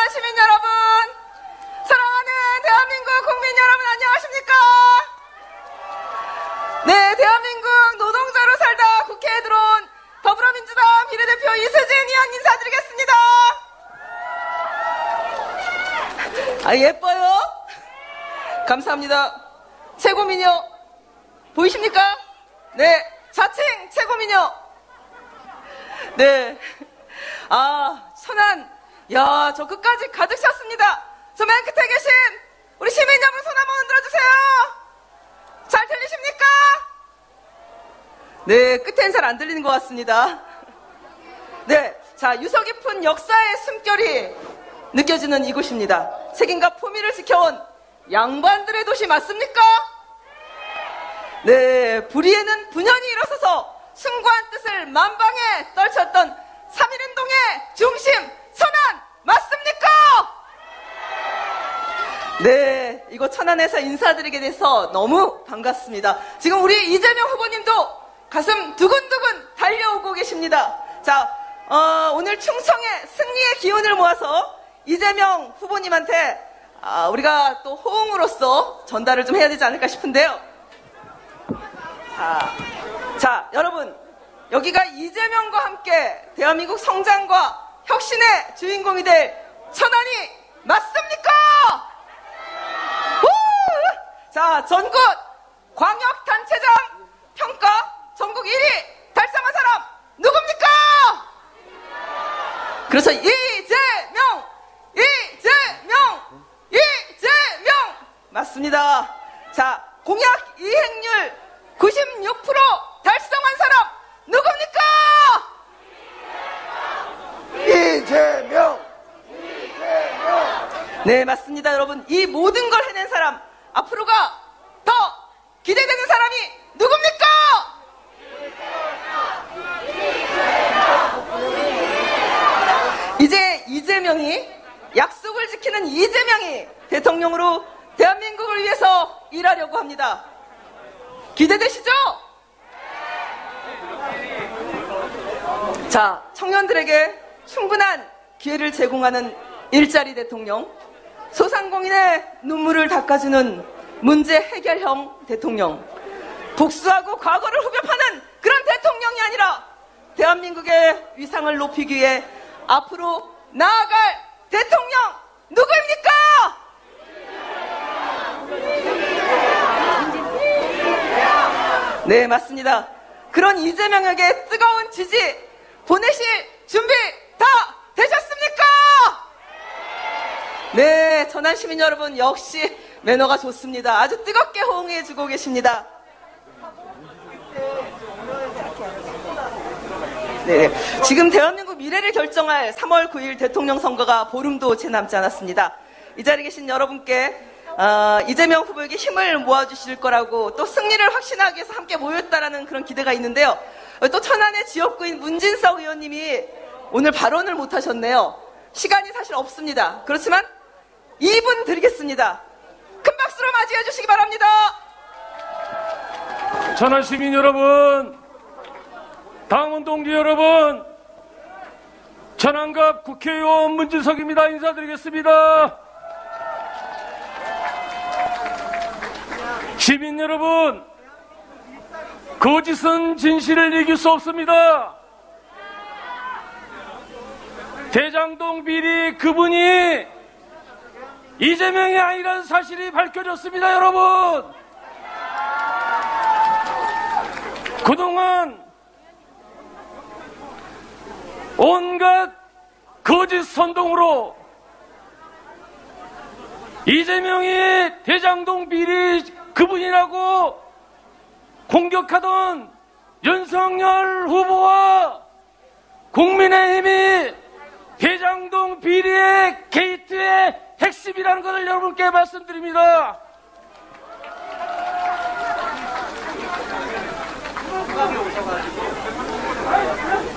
천안 시민 여러분, 사랑하는 대한민국 국민 여러분 안녕하십니까? 네, 대한민국 노동자로 살다 국회에 들어온 더불어민주당 비례대표 이수진 의원 인사드리겠습니다. 아, 예뻐요? 감사합니다. 최고미녀 보이십니까? 네, 자칭 최고미녀. 네. 아, 천안, 야, 저 끝까지 가득 찼습니다. 저 맨 끝에 계신 우리 시민 여러분 손 한번 흔들어주세요. 잘 들리십니까? 네, 끝엔 잘 안 들리는 것 같습니다. 네, 자, 유서 깊은 역사의 숨결이 느껴지는 이곳입니다. 책임과 품위를 지켜온 양반들의 도시 맞습니까? 네, 불의에는 분연히 일어서서 숭고한 뜻을 만방에 떨쳤던 3.1운동의 중심 천안 맞습니까? 네, 이곳 천안에서 인사드리게 돼서 너무 반갑습니다. 지금 우리 이재명 후보님도 가슴 두근두근 달려오고 계십니다. 자, 오늘 충청의 승리의 기운을 모아서 이재명 후보님한테 우리가 또 호응으로서 전달을 좀 해야 되지 않을까 싶은데요. 자, 여러분, 여기가 이재명과 함께 대한민국 성장과 혁신의 주인공이 될 천안이 맞습니까? 자, 전국 광역단체장 평가 전국 1위 달성한 사람 누굽니까? 그래서 이재명 맞습니다. 자, 공약 이행률 96% 달성한 사람 누굽니까? 이재명! 네, 맞습니다. 여러분, 이 모든 걸 해낸 사람, 앞으로가 더 기대되는 사람이 누굽니까? 이제 이재명이, 약속을 지키는 이재명이 대통령으로 대한민국을 위해서 일하려고 합니다. 기대되시죠? 자, 청년들에게 충분한 기회를 제공하는 일자리 대통령, 소상공인의 눈물을 닦아주는 문제 해결형 대통령, 복수하고 과거를 후벼파는 그런 대통령이 아니라 대한민국의 위상을 높이기 위해 앞으로 나아갈 대통령 누구입니까? 네, 맞습니다. 그런 이재명에게 뜨거운 지지 보내실 준비 다 되셨습니까? 네, 천안 시민 여러분 역시 매너가 좋습니다. 아주 뜨겁게 호응해주고 계십니다. 네, 지금 대한민국 미래를 결정할 3월 9일 대통령 선거가 보름도 채 남지 않았습니다. 이 자리에 계신 여러분께 이재명 후보에게 힘을 모아주실 거라고, 또 승리를 확신하기 위해서 함께 모였다라는 그런 기대가 있는데요. 또 천안의 지역구인 문진석 의원님이 오늘 발언을 못하셨네요. 시간이 사실 없습니다. 그렇지만 2분 드리겠습니다. 큰 박수로 맞이해 주시기 바랍니다. 천안 시민 여러분, 당원 동지 여러분, 천안갑 국회의원 문진석입니다. 인사드리겠습니다. 시민 여러분, 거짓은 진실을 이길 수 없습니다. 대장동 비리 그분이 이재명이 아니라는 사실이 밝혀졌습니다. 여러분, 그동안 온갖 거짓 선동으로 이재명이 대장동 비리 그분이라고 공격하던 윤석열 후보와 국민의힘이 대장동 비리의 게이트의 핵심이라는 것을 여러분께 말씀드립니다.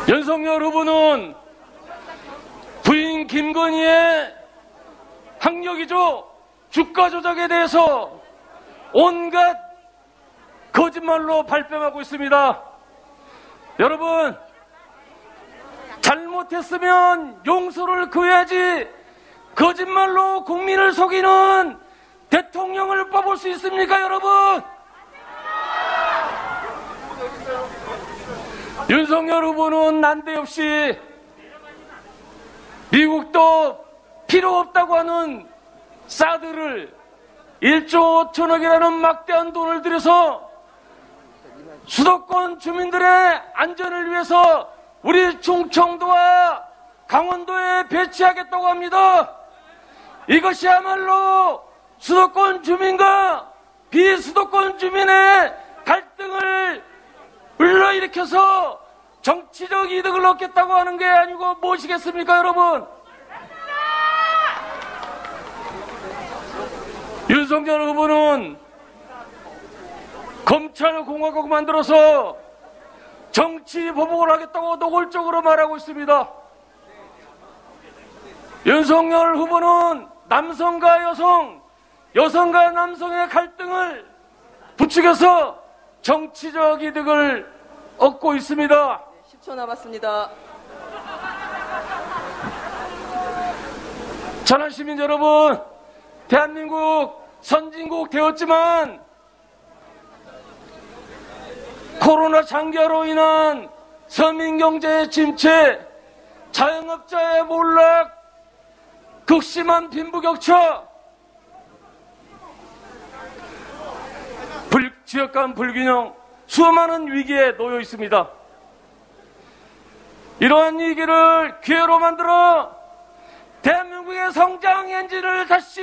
윤석열 후보는 부인 김건희의 학력이죠. 주가 조작에 대해서 온갖 거짓말로 발뺌하고 있습니다. 여러분, 잘못했으면 용서를 구해야지 거짓말로 국민을 속이는 대통령을 뽑을 수 있습니까, 여러분? 윤석열 후보는 난데없이 미국도 필요 없다고 하는 사드를 1조 5천억이라는 막대한 돈을 들여서 수도권 주민들의 안전을 위해서 우리 충청도와 강원도에 배치하겠다고 합니다. 이것이야말로 수도권 주민과 비수도권 주민의 갈등을 불러일으켜서 정치적 이득을 얻겠다고 하는 게 아니고 무엇이겠습니까, 여러분? 윤석열 후보는 검찰공화국 만들어서 정치 보복을 하겠다고 노골적으로 말하고 있습니다. 윤석열 후보는 남성과 여성, 여성과 남성의 갈등을 부추겨서 정치적 이득을 얻고 있습니다. 10초 남았습니다. 천안 시민 여러분, 대한민국 선진국 되었지만 코로나 장기화로 인한 서민경제의 침체, 자영업자의 몰락, 극심한 빈부격차, 지역 간 불균형, 수많은 위기에 놓여 있습니다. 이러한 위기를 기회로 만들어 대한민국의 성장 엔진을 다시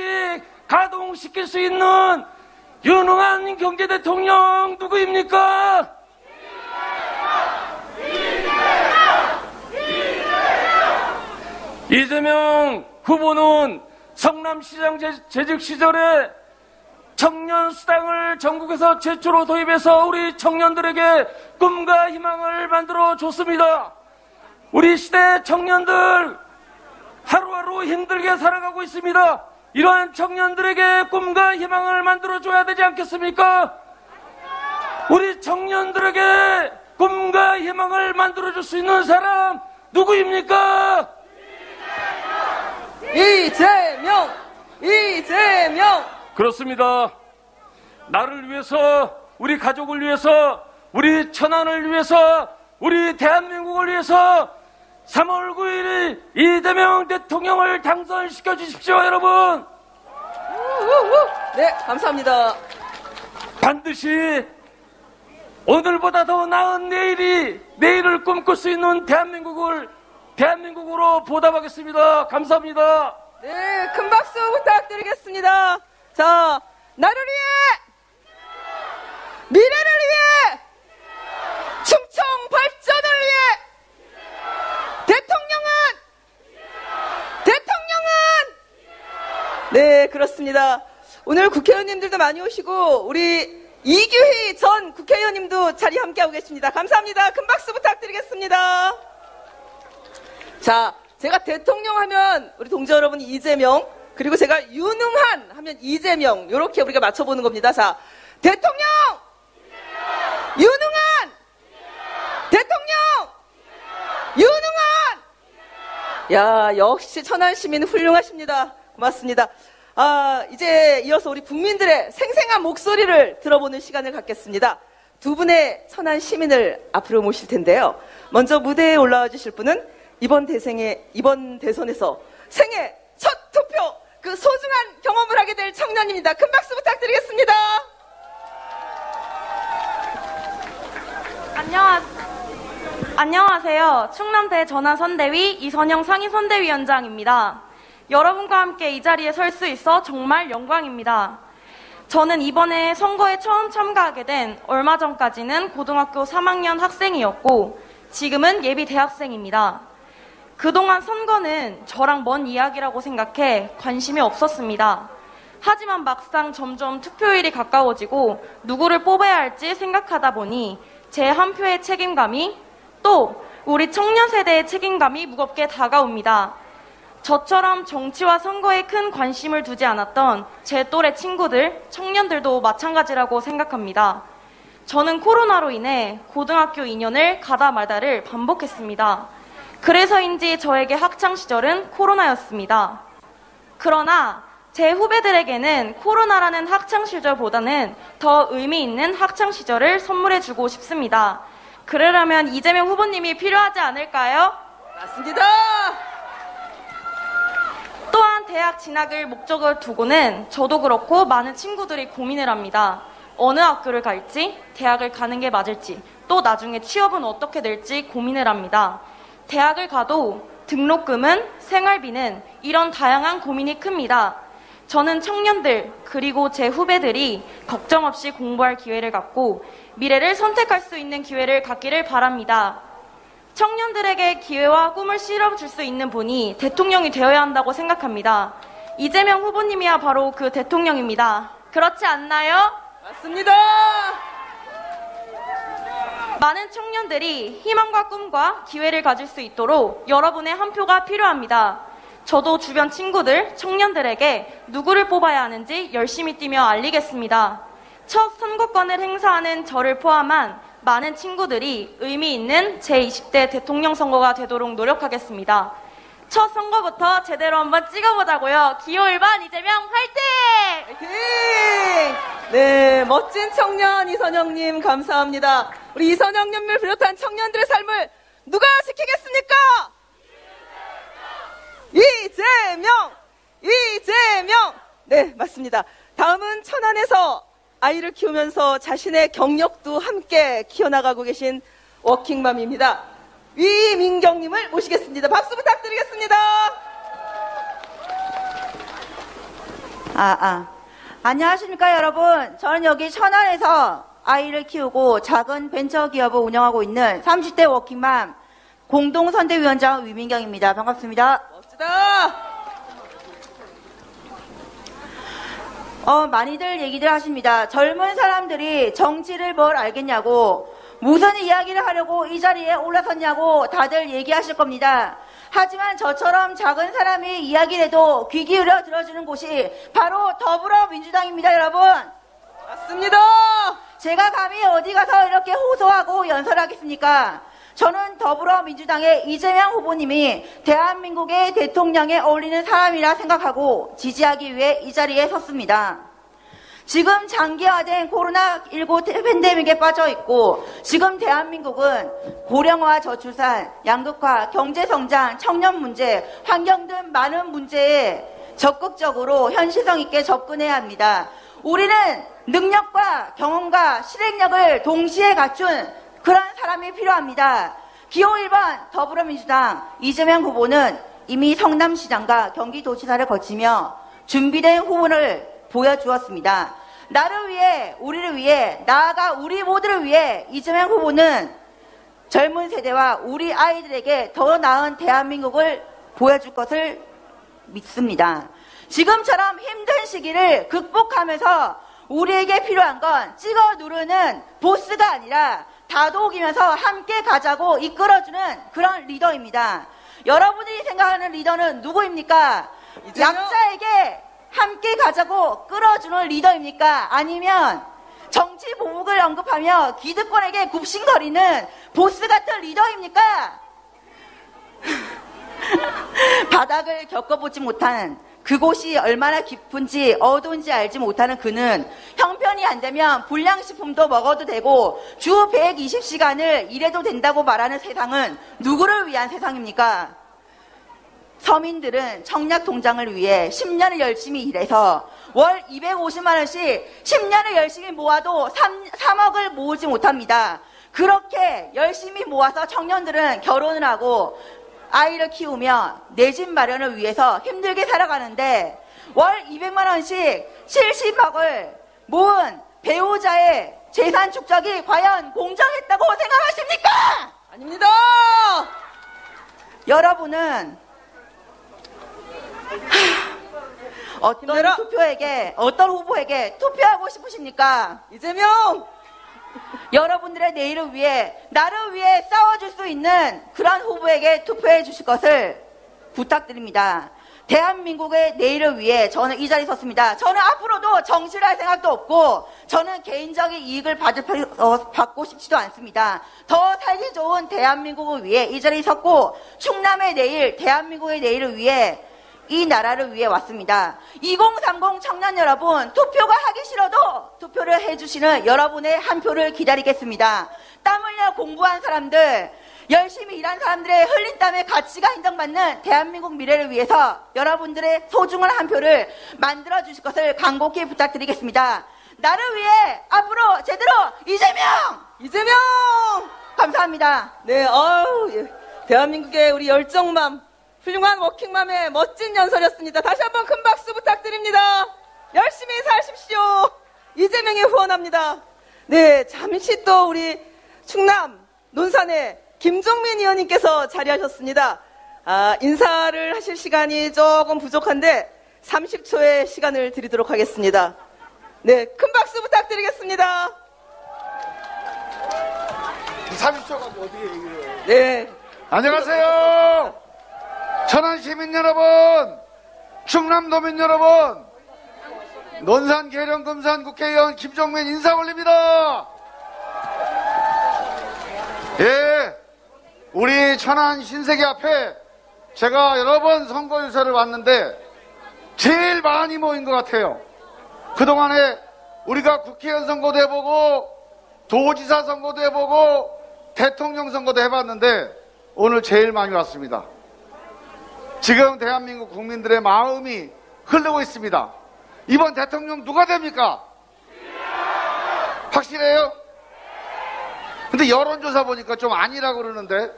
가동시킬 수 있는 유능한 경제 대통령 누구입니까? 이재명 후보는 성남시장 재직 시절에 청년 수당을 전국에서 최초로 도입해서 우리 청년들에게 꿈과 희망을 만들어 줬습니다. 우리 시대 청년들 하루하루 힘들게 살아가고 있습니다. 이러한 청년들에게 꿈과 희망을 만들어줘야 되지 않겠습니까? 우리 청년들에게 꿈과 희망을 만들어줄 수 있는 사람 누구입니까? 이재명! 이재명! 그렇습니다. 나를 위해서, 우리 가족을 위해서, 우리 천안을 위해서, 우리 대한민국을 위해서 3월 9일 이재명 대통령을 당선시켜 주십시오, 여러분. 네, 감사합니다. 반드시 오늘보다 더 나은 내일을 꿈꿀 수 있는 대한민국으로 보답하겠습니다. 감사합니다. 네, 큰 박수 부탁드리겠습니다. 자, 나를 위해, 미래를 위해, 충청 발전을 위해, 대통령은 네, 그렇습니다. 오늘 국회의원님들도 많이 오시고 우리 이규희 전 국회의원님도 자리 함께하고 계십니다. 감사합니다. 큰 박수 부탁드리겠습니다. 자, 제가 대통령 하면 우리 동지 여러분이 이재명, 그리고 제가 유능한 하면 이재명, 이렇게 우리가 맞춰보는 겁니다. 자, 대통령! 유능한! 대통령! 유능한! 야, 역시 천안 시민 훌륭하십니다. 고맙습니다. 이제 이어서 우리 국민들의 생생한 목소리를 들어보는 시간을 갖겠습니다. 두 분의 천안 시민을 앞으로 모실 텐데요. 먼저 무대에 올라와 주실 분은 이번 대선에서 생애 첫 투표, 그 소중한 경험을 하게 될 청년입니다. 큰 박수 부탁드리겠습니다. 안녕하세요. 충남대 전화선대위 이선영 상임선대위원장입니다. 여러분과 함께 이 자리에 설 수 있어 정말 영광입니다. 저는 이번에 선거에 처음 참가하게 된 얼마 전까지는 고등학교 3학년 학생이었고 지금은 예비 대학생입니다. 그동안 선거는 저랑 먼 이야기라고 생각해 관심이 없었습니다. 하지만 막상 점점 투표일이 가까워지고 누구를 뽑아야 할지 생각하다 보니 제 한 표의 책임감이, 또 우리 청년 세대의 책임감이 무겁게 다가옵니다. 저처럼 정치와 선거에 큰 관심을 두지 않았던 제 또래 친구들, 청년들도 마찬가지라고 생각합니다. 저는 코로나로 인해 고등학교 2년을 가다 말다를 반복했습니다. 그래서인지 저에게 학창시절은 코로나였습니다. 그러나 제 후배들에게는 코로나라는 학창시절보다는 더 의미 있는 학창시절을 선물해주고 싶습니다. 그러려면 이재명 후보님이 필요하지 않을까요? 맞습니다. 또한 대학 진학을 목적을 두고는 저도 그렇고 많은 친구들이 고민을 합니다. 어느 학교를 갈지, 대학을 가는 게 맞을지, 또 나중에 취업은 어떻게 될지 고민을 합니다. 대학을 가도 등록금은, 생활비는 이런 다양한 고민이 큽니다. 저는 청년들 그리고 제 후배들이 걱정 없이 공부할 기회를 갖고 미래를 선택할 수 있는 기회를 갖기를 바랍니다. 청년들에게 기회와 꿈을 실어줄 수 있는 분이 대통령이 되어야 한다고 생각합니다. 이재명 후보님이야 바로 그 대통령입니다. 그렇지 않나요? 맞습니다. 많은 청년들이 희망과 꿈과 기회를 가질 수 있도록 여러분의 한 표가 필요합니다. 저도 주변 친구들, 청년들에게 누구를 뽑아야 하는지 열심히 뛰며 알리겠습니다. 첫 선거권을 행사하는 저를 포함한 많은 친구들이 의미 있는 제20대 대통령 선거가 되도록 노력하겠습니다. 첫 선거부터 제대로 한번 찍어보자고요. 기호 1번 이재명 화이팅! 화이팅! 네, 멋진 청년 이선영님 감사합니다. 우리 이선영님을 비롯한 청년들의 삶을 누가 지키겠습니까? 이재명! 네, 맞습니다. 다음은 천안에서 아이를 키우면서 자신의 경력도 함께 키워나가고 계신 워킹맘입니다. 위민경님을 모시겠습니다. 박수 부탁드리겠습니다. 안녕하십니까 여러분. 저는 여기 천안에서 아이를 키우고 작은 벤처기업을 운영하고 있는 30대 워킹맘 공동선대위원장 위민경입니다. 반갑습니다. 멋지다. 많이들 얘기들 하십니다. 젊은 사람들이 정치를 뭘 알겠냐고, 무슨 이야기를 하려고 이 자리에 올라섰냐고 다들 얘기하실 겁니다. 하지만 저처럼 작은 사람이 이야기를 해도 귀 기울여 들어주는 곳이 바로 더불어민주당입니다, 여러분. 맞습니다. 제가 감히 어디 가서 이렇게 호소하고 연설하겠습니까? 저는 더불어민주당의 이재명 후보님이 대한민국의 대통령에 어울리는 사람이라 생각하고 지지하기 위해 이 자리에 섰습니다. 지금 장기화된 코로나19 팬데믹에 빠져 있고 지금 대한민국은 고령화 저출산, 양극화, 경제성장, 청년 문제, 환경 등 많은 문제에 적극적으로 현실성 있게 접근해야 합니다. 우리는 능력과 경험과 실행력을 동시에 갖춘 그런 사람이 필요합니다. 기호 1번 더불어민주당 이재명 후보는 이미 성남시장과 경기도지사를 거치며 준비된 후보를 보여주었습니다. 나를 위해, 우리를 위해, 나아가 우리 모두를 위해 이재명 후보는 젊은 세대와 우리 아이들에게 더 나은 대한민국을 보여줄 것을 믿습니다. 지금처럼 힘든 시기를 극복하면서 우리에게 필요한 건 찍어 누르는 보스가 아니라 다독이면서 함께 가자고 이끌어주는 그런 리더입니다. 여러분이 생각하는 리더는 누구입니까? 약자에게 함께 가자고 끌어주는 리더입니까? 아니면 정치 보복을 언급하며 기득권에게 굽신거리는 보스 같은 리더입니까? 바닥을 겪어보지 못한, 그곳이 얼마나 깊은지 어두운지 알지 못하는 그는 형편이 안 되면 불량식품도 먹어도 되고 주 120시간을 일해도 된다고 말하는 세상은 누구를 위한 세상입니까? 서민들은 청약 통장을 위해 10년을 열심히 일해서 월 250만 원씩 10년을 열심히 모아도 3억을 모으지 못합니다. 그렇게 열심히 모아서 청년들은 결혼을 하고 아이를 키우며 내 집 마련을 위해서 힘들게 살아가는데 월 200만 원씩 70억을 모은 배우자의 재산 축적이 과연 공정했다고 생각하십니까? 아닙니다. 여러분은 어떤 후보에게 투표하고 싶으십니까? 이재명! 여러분들의 내일을 위해, 나를 위해 싸워줄 수 있는 그런 후보에게 투표해 주실 것을 부탁드립니다. 대한민국의 내일을 위해 저는 이 자리에 섰습니다. 저는 앞으로도 정치를 할 생각도 없고 저는 개인적인 이익을 받고 싶지도 않습니다. 더 살기 좋은 대한민국을 위해 이 자리에 섰고 충남의 내일, 대한민국의 내일을 위해 이 나라를 위해 왔습니다. 2030 청년 여러분, 투표가 하기 싫어도 투표를 해주시는 여러분의 한 표를 기다리겠습니다. 땀 흘려 공부한 사람들, 열심히 일한 사람들의 흘린 땀의 가치가 인정받는 대한민국 미래를 위해서 여러분들의 소중한 한 표를 만들어 주실 것을 간곡히 부탁드리겠습니다. 나를 위해 앞으로 제대로 이재명! 이재명! 감사합니다. 네, 대한민국의 우리 열정맘, 훌륭한 워킹맘의 멋진 연설이었습니다. 다시 한번 큰 박수 부탁드립니다. 열심히 사십시오. 이재명이 후원합니다. 네, 잠시 또 우리 충남 논산의 김종민 의원님께서 자리하셨습니다. 인사를 하실 시간이 조금 부족한데 30초의 시간을 드리도록 하겠습니다. 네, 큰 박수 부탁드리겠습니다. 30초가 어떻게 얘기를 해요? 네. 안녕하세요. 천안 시민 여러분, 충남도민 여러분, 논산 계령금산 국회의원 김종민 인사 올립니다. 예, 우리 천안 신세계 앞에 제가 여러 번 선거유세를 왔는데 제일 많이 모인 것 같아요. 그동안에 우리가 국회의원 선거도 해보고 도지사 선거도 해보고 대통령 선거도 해봤는데 오늘 제일 많이 왔습니다. 지금 대한민국 국민들의 마음이 흐르고 있습니다. 이번 대통령 누가 됩니까? 확실해요? 근데 여론조사 보니까 좀 아니라고 그러는데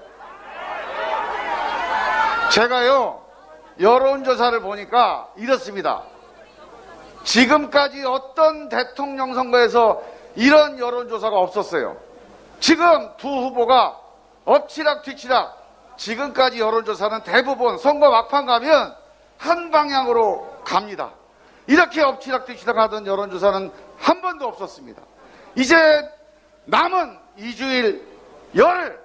제가요 여론조사를 보니까 이렇습니다. 지금까지 어떤 대통령 선거에서 이런 여론조사가 없었어요. 지금 두 후보가 엎치락 뒤치락, 지금까지 여론조사는 대부분 선거 막판 가면 한 방향으로 갑니다. 이렇게 엎치락 뒤치락 하던 여론조사는 한 번도 없었습니다. 이제 남은 2주일 열흘,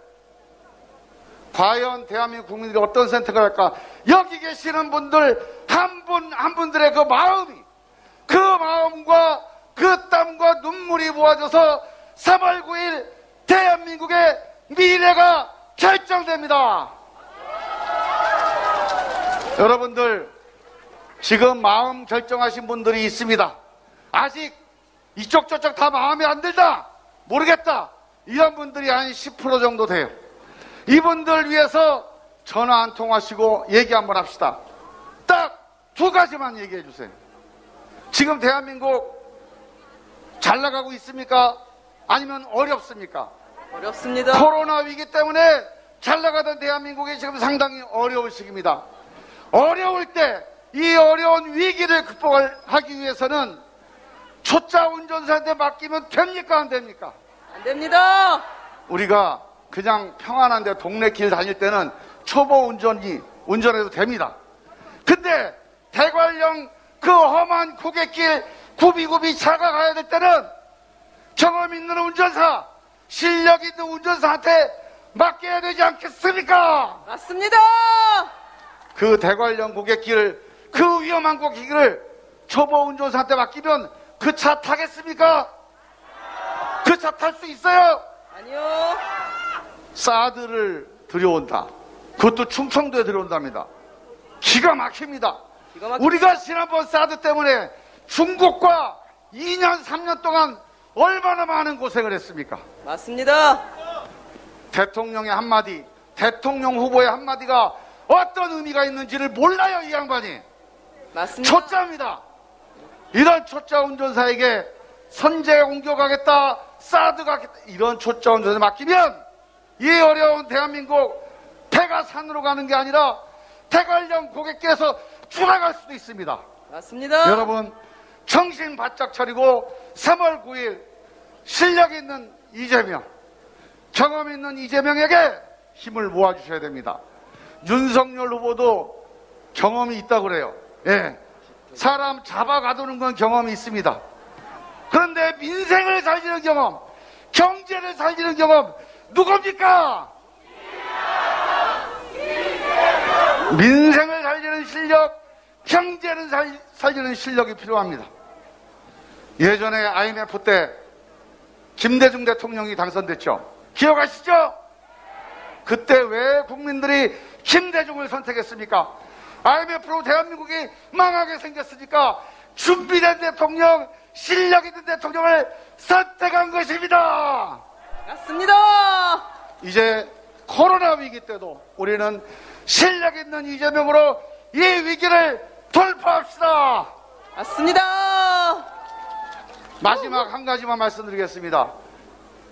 과연 대한민국 국민들이 어떤 선택을 할까? 여기 계시는 분들 한 분 한 분들의 그 마음이, 그 마음과 그 땀과 눈물이 모아져서 3월 9일 대한민국의 미래가 결정됩니다. 여러분들 지금 마음 결정하신 분들이 있습니다. 아직 이쪽 저쪽 다 마음에 안 들다, 모르겠다, 이런 분들이 한 10% 정도 돼요. 이분들 위해서 전화 한 통 하시고 얘기 한번 합시다. 딱 두 가지만 얘기해 주세요. 지금 대한민국 잘 나가고 있습니까? 아니면 어렵습니까? 어렵습니다. 코로나 위기 때문에 잘 나가던 대한민국이 지금 상당히 어려운 시기입니다. 어려울 때 이 어려운 위기를 극복하기 위해서는 초짜 운전사한테 맡기면 됩니까? 안 됩니까? 안 됩니다. 우리가 그냥 평안한데 동네 길 다닐 때는 초보 운전해도 됩니다. 근데 대관령 그 험한 고갯길 굽이굽이 차가 가야 될 때는 경험 있는 운전사, 실력 있는 운전사한테 맡겨야 되지 않겠습니까? 맞습니다. 그 대관령 고갯길, 그 위험한 고갯길을 초보 운전사한테 맡기면 그 차 타겠습니까? 그 차 탈 수 있어요? 아니요. 사드를 들여온다. 그것도 충청도에 들여온답니다. 기가 막힙니다. 우리가 지난번 사드 때문에 중국과 2년, 3년 동안 얼마나 많은 고생을 했습니까? 맞습니다. 대통령의 한마디, 대통령 후보의 한마디가 어떤 의미가 있는지를 몰라요, 이 양반이. 맞습니다. 초짜입니다. 이런 초짜 운전사에게 선제 공격하겠다, 사드 가겠다, 이런 초짜 운전사에 맡기면 이 어려운 대한민국 배가 산으로 가는 게 아니라 대관령 고갯길에서 추락할 수도 있습니다. 맞습니다. 여러분 정신 바짝 차리고 3월 9일 실력 있는 이재명, 경험 있는 이재명에게 힘을 모아주셔야 됩니다. 윤석열 후보도 경험이 있다고 그래요. 예, 사람 잡아가두는 건 경험이 있습니다. 그런데 민생을 살리는 경험, 경제를 살리는 경험 누굽니까? 민생을 살리는 실력, 경제를 살리는 실력이 필요합니다. 예전에 IMF 때 김대중 대통령이 당선됐죠. 기억하시죠? 그때 왜 국민들이 김대중을 선택했습니까? IMF로 대한민국이 망하게 생겼으니까 준비된 대통령, 실력 있는 대통령을 선택한 것입니다. 맞습니다. 이제 코로나 위기 때도 우리는 실력 있는 이재명으로 이 위기를 돌파합시다. 맞습니다. 마지막 한 가지만 말씀드리겠습니다.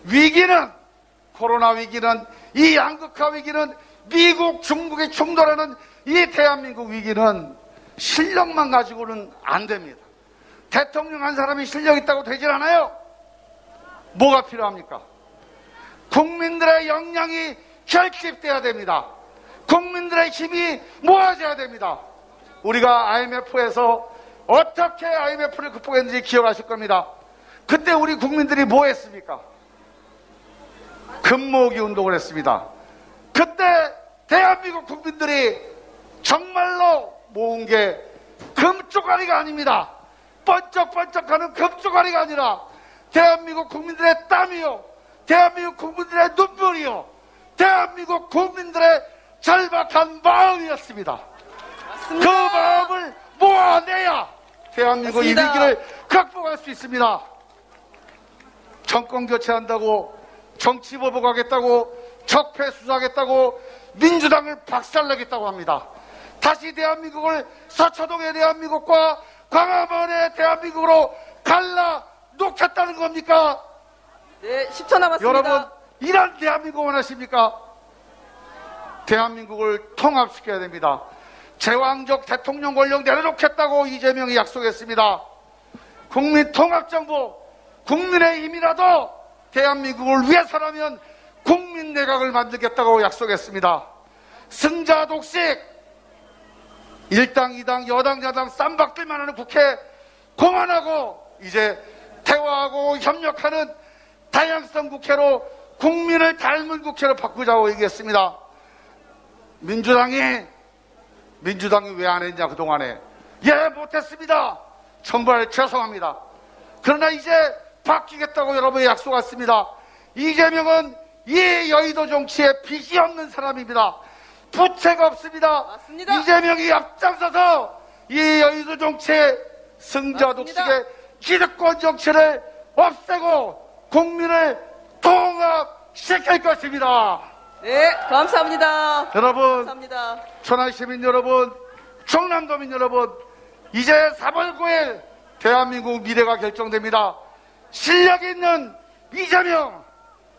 위기는, 코로나 위기는, 이 양극화 위기는, 미국, 중국이 충돌하는 이 대한민국 위기는 실력만 가지고는 안 됩니다. 대통령 한 사람이 실력 있다고 되질 않아요. 뭐가 필요합니까? 국민들의 역량이 결집돼야 됩니다. 국민들의 힘이 모아져야 됩니다. 우리가 IMF에서 어떻게 IMF를 극복했는지 기억하실 겁니다. 그때 우리 국민들이 뭐 했습니까? 금모으기 운동을 했습니다. 그때 대한민국 국민들이 정말로 모은 게 금쪽아리가 아닙니다. 번쩍번쩍하는 금쪽아리가 아니라 대한민국 국민들의 땀이요, 대한민국 국민들의 눈물이요, 대한민국 국민들의 절박한 마음이었습니다. 맞습니다. 그 마음을 모아내야 대한민국 이 맞습니다. 위기를 극복할 수 있습니다. 정권 교체한다고, 정치 보복하겠다고, 적폐 수사하겠다고, 민주당을 박살내겠다고 합니다. 다시 대한민국을 서초동의 대한민국과 광화문의 대한민국으로 갈라 놓겠다는 겁니까? 네, 10초 남았습니다. 여러분, 이런 대한민국 원하십니까? 대한민국을 통합시켜야 됩니다. 제왕적 대통령 권력 내려놓겠다고 이재명이 약속했습니다. 국민 통합정부, 국민의힘이라도 대한민국을 위해서라면 국민 내각을 만들겠다고 약속했습니다. 승자 독식, 일당, 이당, 여당, 야당 쌈박들만 하는 국회 그만하고 이제 대화하고 협력하는 다양성 국회로, 국민을 닮은 국회로 바꾸자고 얘기했습니다. 민주당이 왜 안 했냐 그동안에. 예, 못했습니다. 정말 죄송합니다. 그러나 이제 바뀌겠다고 여러분이 약속했습니다. 이재명은 이 여의도 정치에 빚이 없는 사람입니다. 부채가 없습니다. 맞습니다. 이재명이 앞장서서 이 여의도 정치의 승자 맞습니다. 독식의 기득권 정치를 없애고 국민을 통합시킬 것입니다. 네, 감사합니다. 여러분, 감사합니다. 천안시민 여러분, 충남도민 여러분, 이제 3월 9일 대한민국 미래가 결정됩니다. 실력 있는 이재명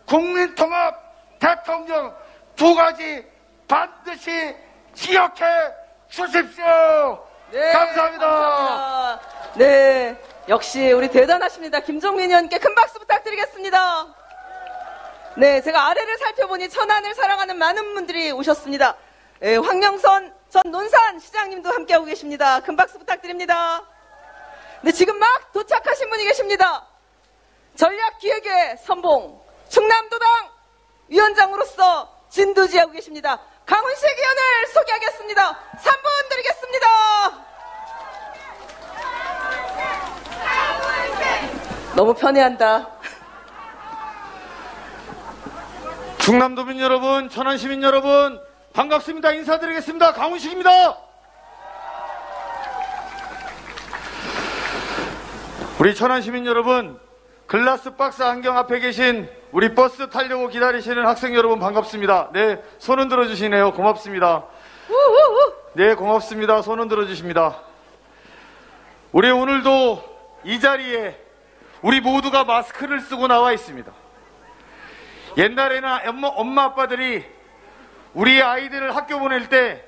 국민통합 대통령 두 가지 반드시 기억해 주십시오. 네, 감사합니다. 감사합니다. 네, 역시 우리 대단하십니다. 김종민 의원께 큰 박수 부탁드리겠습니다. 네, 제가 아래를 살펴보니 천안을 사랑하는 많은 분들이 오셨습니다. 네, 황명선 전 논산 시장님도 함께하고 계십니다. 큰 박수 부탁드립니다. 네, 지금 막 도착하신 분이 계십니다. 전략기획의 선봉, 충남도당 위원장으로서 진두지하고 계십니다. 강훈식 의원을 소개하겠습니다. 3분 드리겠습니다. 너무 편애한다. 충남도민 여러분, 천안시민 여러분, 반갑습니다. 인사드리겠습니다. 강훈식입니다. 우리 천안시민 여러분, 글라스 박스 안경 앞에 계신 우리 버스 타려고 기다리시는 학생 여러분 반갑습니다. 네, 손은 들어주시네요. 고맙습니다. 네, 고맙습니다. 손은 들어주십니다. 우리 오늘도 이 자리에 우리 모두가 마스크를 쓰고 나와 있습니다. 옛날에는 엄마 아빠들이 우리 아이들을 학교 보낼 때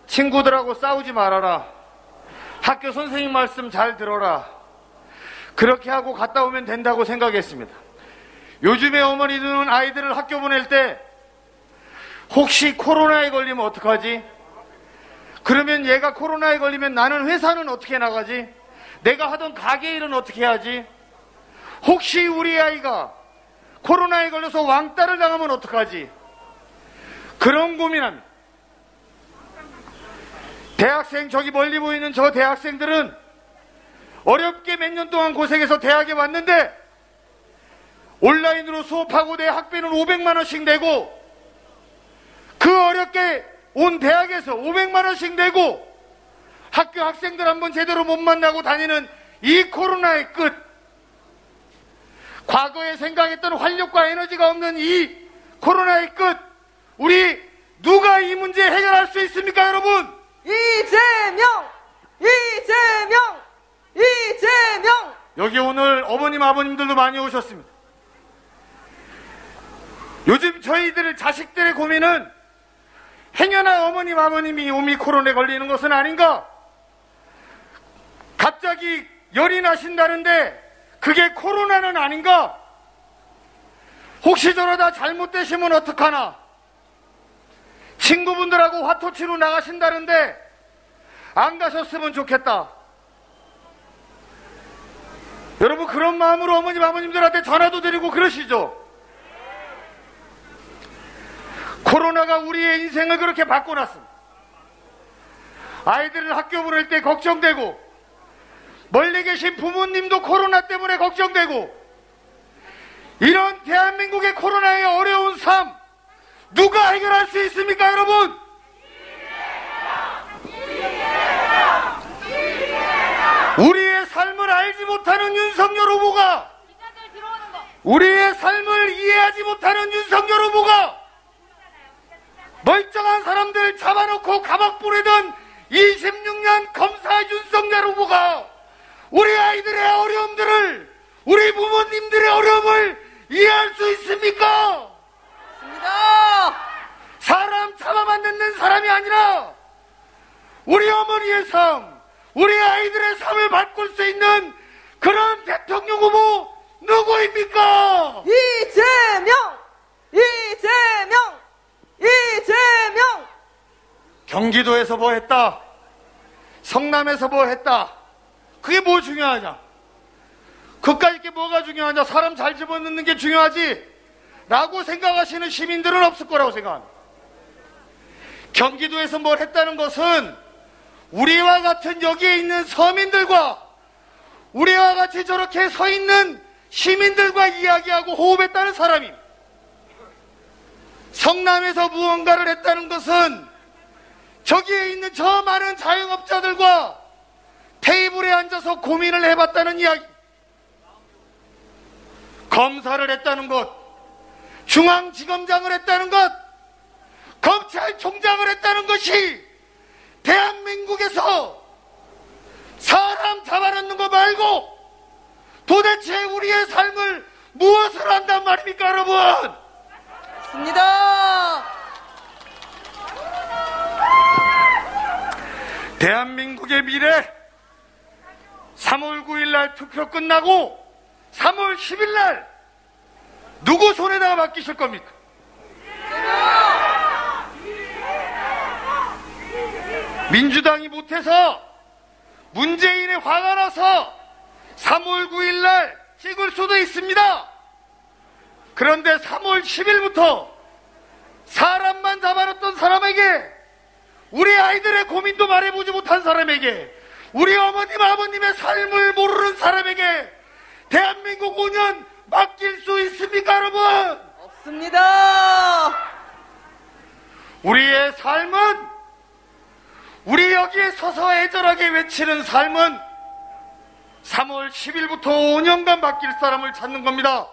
친구들하고 싸우지 말아라, 학교 선생님 말씀 잘 들어라, 그렇게 하고 갔다 오면 된다고 생각했습니다. 요즘에 어머니들은 아이들을 학교 보낼 때 혹시 코로나에 걸리면 어떡하지? 그러면 얘가 코로나에 걸리면 나는 회사는 어떻게 나가지? 내가 하던 가게 일은 어떻게 하지? 혹시 우리 아이가 코로나에 걸려서 왕따를 당하면 어떡하지? 그런 고민합니다. 대학생, 저기 멀리 보이는 저 대학생들은 어렵게 몇 년 동안 고생해서 대학에 왔는데 온라인으로 수업하고 내 학비는 500만 원씩 내고 그 어렵게 온 대학에서 500만 원씩 내고 학교 학생들 한번 제대로 못 만나고 다니는 이 코로나의 끝, 과거에 생각했던 활력과 에너지가 없는 이 코로나의 끝, 우리 누가 이 문제 해결할 수 있습니까, 여러분? 이재명! 이재명! 이재명! 여기 오늘 어머님 아버님들도 많이 오셨습니다. 요즘 저희들 자식들의 고민은 행여나 어머님 아버님이 오미크론에 걸리는 것은 아닌가, 갑자기 열이 나신다는데 그게 코로나는 아닌가, 혹시 저러다 잘못되시면 어떡하나, 친구분들하고 화토치로 나가신다는데 안 가셨으면 좋겠다. 여러분, 그런 마음으로 어머님 아버님들한테 전화도 드리고 그러시죠. 코로나가 우리의 인생을 그렇게 바꿔놨습니다. 아이들을 학교 보낼 때 걱정되고, 멀리 계신 부모님도 코로나 때문에 걱정되고, 이런 대한민국의 코로나의 어려운 삶 누가 해결할 수 있습니까, 여러분? 우리의 삶을 알지 못하는 윤석열 후보가, 우리의 삶을 이해하지 못하는 윤석열 후보가, 멀쩡한 사람들 잡아놓고 감옥 보내던 26년 검사 윤석열 후보가 우리 아이들의 어려움들을, 우리 부모님들의 어려움을 이해할 수 있습니까? 사람 잡아맞는 사람이 아니라 우리 어머니의 삶, 우리 아이들의 삶을 바꿀 수 있는 그런 대통령 후보 누구입니까? 이재명! 이재명! 이재명! 경기도에서 뭐 했다, 성남에서 뭐 했다, 그게 뭐 중요하냐? 그까짓 게 뭐가 중요하냐? 사람 잘 집어넣는 게 중요하지 라고 생각하시는 시민들은 없을 거라고 생각합니다. 경기도에서 뭘 했다는 것은 우리와 같은 여기에 있는 서민들과 우리와 같이 저렇게 서 있는 시민들과 이야기하고 호흡했다는 사람입니다. 성남에서 무언가를 했다는 것은 저기에 있는 저 많은 자영업자들과 테이블에 앉아서 고민을 해봤다는 이야기. 검사를 했다는 것, 중앙지검장을 했다는 것, 검찰총장을 했다는 것이 대한민국에서 사람 잡아놓는 거 말고 도대체 우리의 삶을 무엇을 한단 말입니까, 여러분? 맞습니다. 대한민국의 미래, 3월 9일 날 투표 끝나고 3월 10일 날 누구 손에다가 맡기실 겁니까? 민주당이 못해서 문재인의 화가 나서 3월 9일 날 찍을 수도 있습니다. 그런데 3월 10일부터 사람만 잡아놨던 사람에게, 우리 아이들의 고민도 말해보지 못한 사람에게, 우리 어머님 아버님의 삶을 모르는 사람에게 대한민국 5년 맡길 수 있습니까, 여러분? 없습니다. 우리의 삶은, 우리 여기에 서서 애절하게 외치는 삶은 3월 10일부터 5년간 맡길 사람을 찾는 겁니다.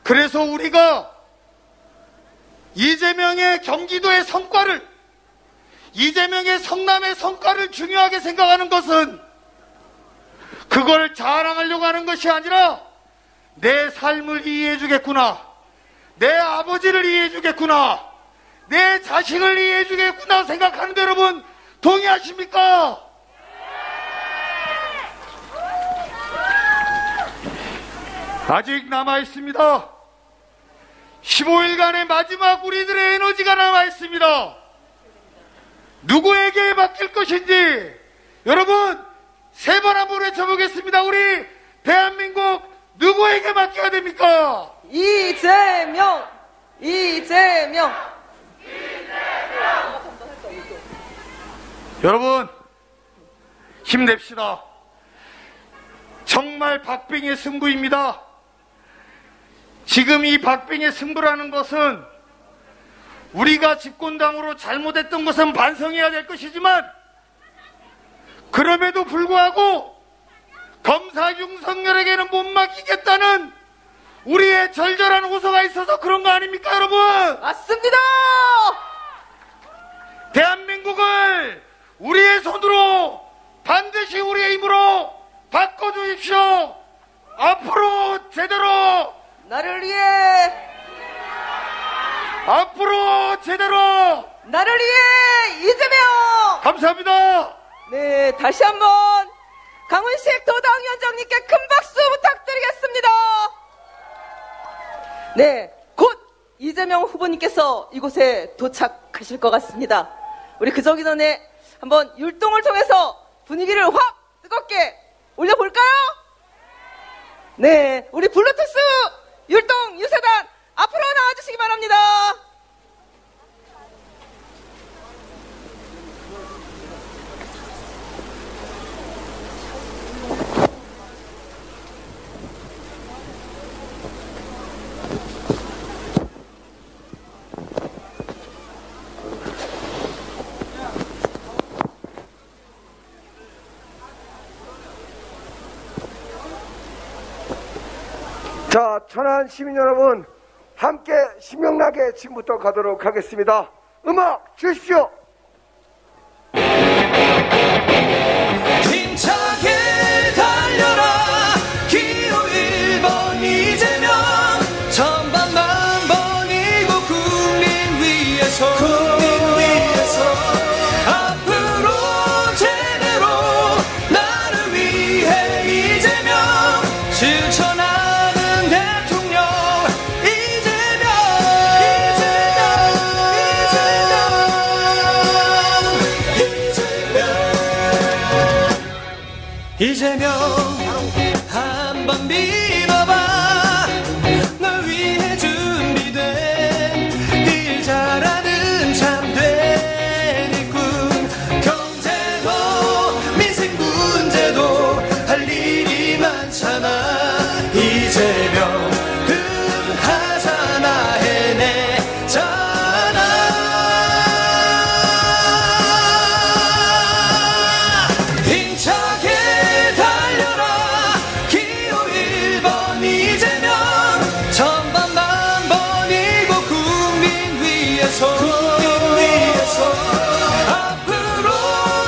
그래서 우리가 이재명의 경기도의 성과를, 이재명의 성남의 성과를 중요하게 생각하는 것은 그걸 자랑하려고 하는 것이 아니라 내 삶을 이해해주겠구나, 내 아버지를 이해해주겠구나, 내 자식을 이해해주겠구나 생각하는데 여러분 동의하십니까? 아직 남아있습니다. 15일간의 마지막 우리들의 에너지가 남아있습니다. 누구에게 맡길 것인지 여러분 세 번 한번 외쳐보겠습니다. 우리 대한민국 누구에게 맡겨야 됩니까? 이재명! 이재명! 여러분 힘냅시다. 정말 박빙의 승부입니다. 지금 이 박빙의 승부라는 것은 우리가 집권당으로 잘못했던 것은 반성해야 될 것이지만 그럼에도 불구하고 검사 윤석열에게는 못 맡기겠다는 우리의 절절한 호소가 있어서 그런 거 아닙니까, 여러분? 맞습니다. 대한민국을 우리의 손으로 반드시 우리의 힘으로 바꿔주십시오. 앞으로 제대로, 나를 위해, 앞으로 제대로. 나를 위해 이재명. 감사합니다. 네, 다시 한번 강훈식 도당위원장님께 큰 박수 부탁드리겠습니다. 네, 곧 이재명 후보님께서 이곳에 도착하실 것 같습니다. 우리 그저기 전에 한번 율동을 통해서 분위기를 확 뜨겁게 올려볼까요? 네, 우리 블루투스 율동 유세단 앞으로 나와주시기 바랍니다. 자, 천안 시민 여러분, 함께 신명나게 지금부터 가도록 하겠습니다. 음악 주십시오. 힘차게 달려라 기호 1번 이재명 천번만번이고 국민 위해서 앞으로 제대로 나를 위해 이재명 실천하는 대통령 이재명 한번 믿어봐 널 위해 준비된 일 잘하는 참된 일꾼 경제도 민생 문제도 할 일이 많잖아 이재명 하잖아 해내잖아 힘차게 앞으로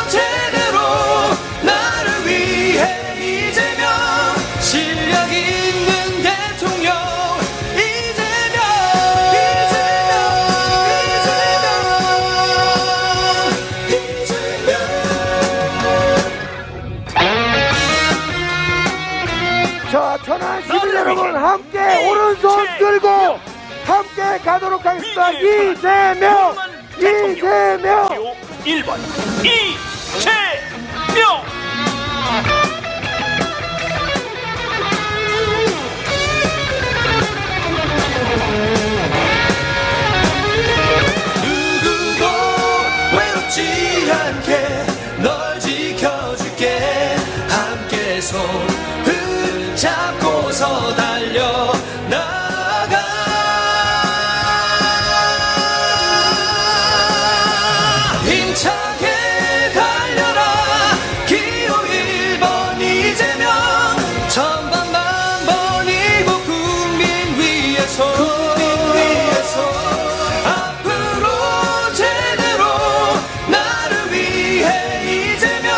제대로 나를 위해 이재명 실력 있는 대통령 이재명 자, 천안 시민 여러분, 함께 오른손 들고 함께 가도록 하겠습니다. 이재명! 이재명! 1번 이재명. 누구도 외롭지 않게 널 지켜줄게 함께 손 붙잡고서 달려나가 힘차게 달려라 기호 1번 이재명 천번만번이고 국민 위해서 앞으로 제대로 나를 위해 이재명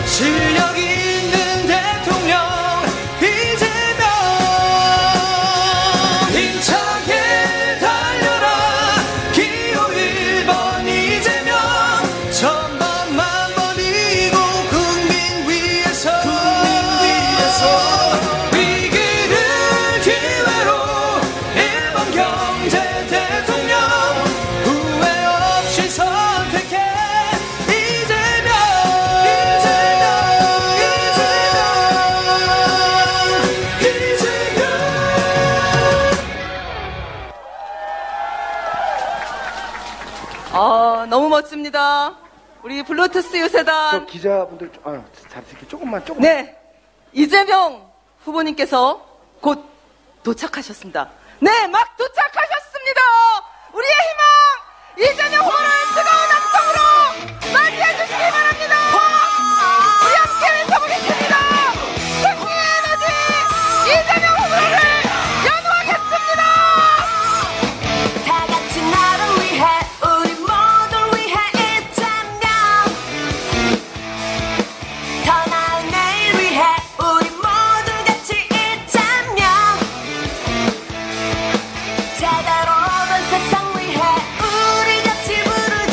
실력 있는 대통령 이재명 힘차게 달려라 기호 1번 이재명 천번만번이고 국민 위해서 위기를 기회로 1번 경제 대통령 후회 없이 선택해 이재명 너무 멋집니다. 우리 블루투스 저 유세단. 기자분들, 잘 이렇게 조금만. 네, 이재명 후보님께서 곧 도착하셨습니다. 네, 막 도착하셨습니다. 우리의 희망 이재명 후보를 뜨거운 함성으로 맞이해 주시기 바랍니다. 우리 함께 외쳐보겠습니다. 승리의 에너지 이재명 후보를 연호하겠습니다. 다 같이 나를 위해 우리 모두를 위해 있자면 더 나은 내일 위해 우리 모두 같이 있자면 제대로 된 세상 위해 우리 같이 부르자.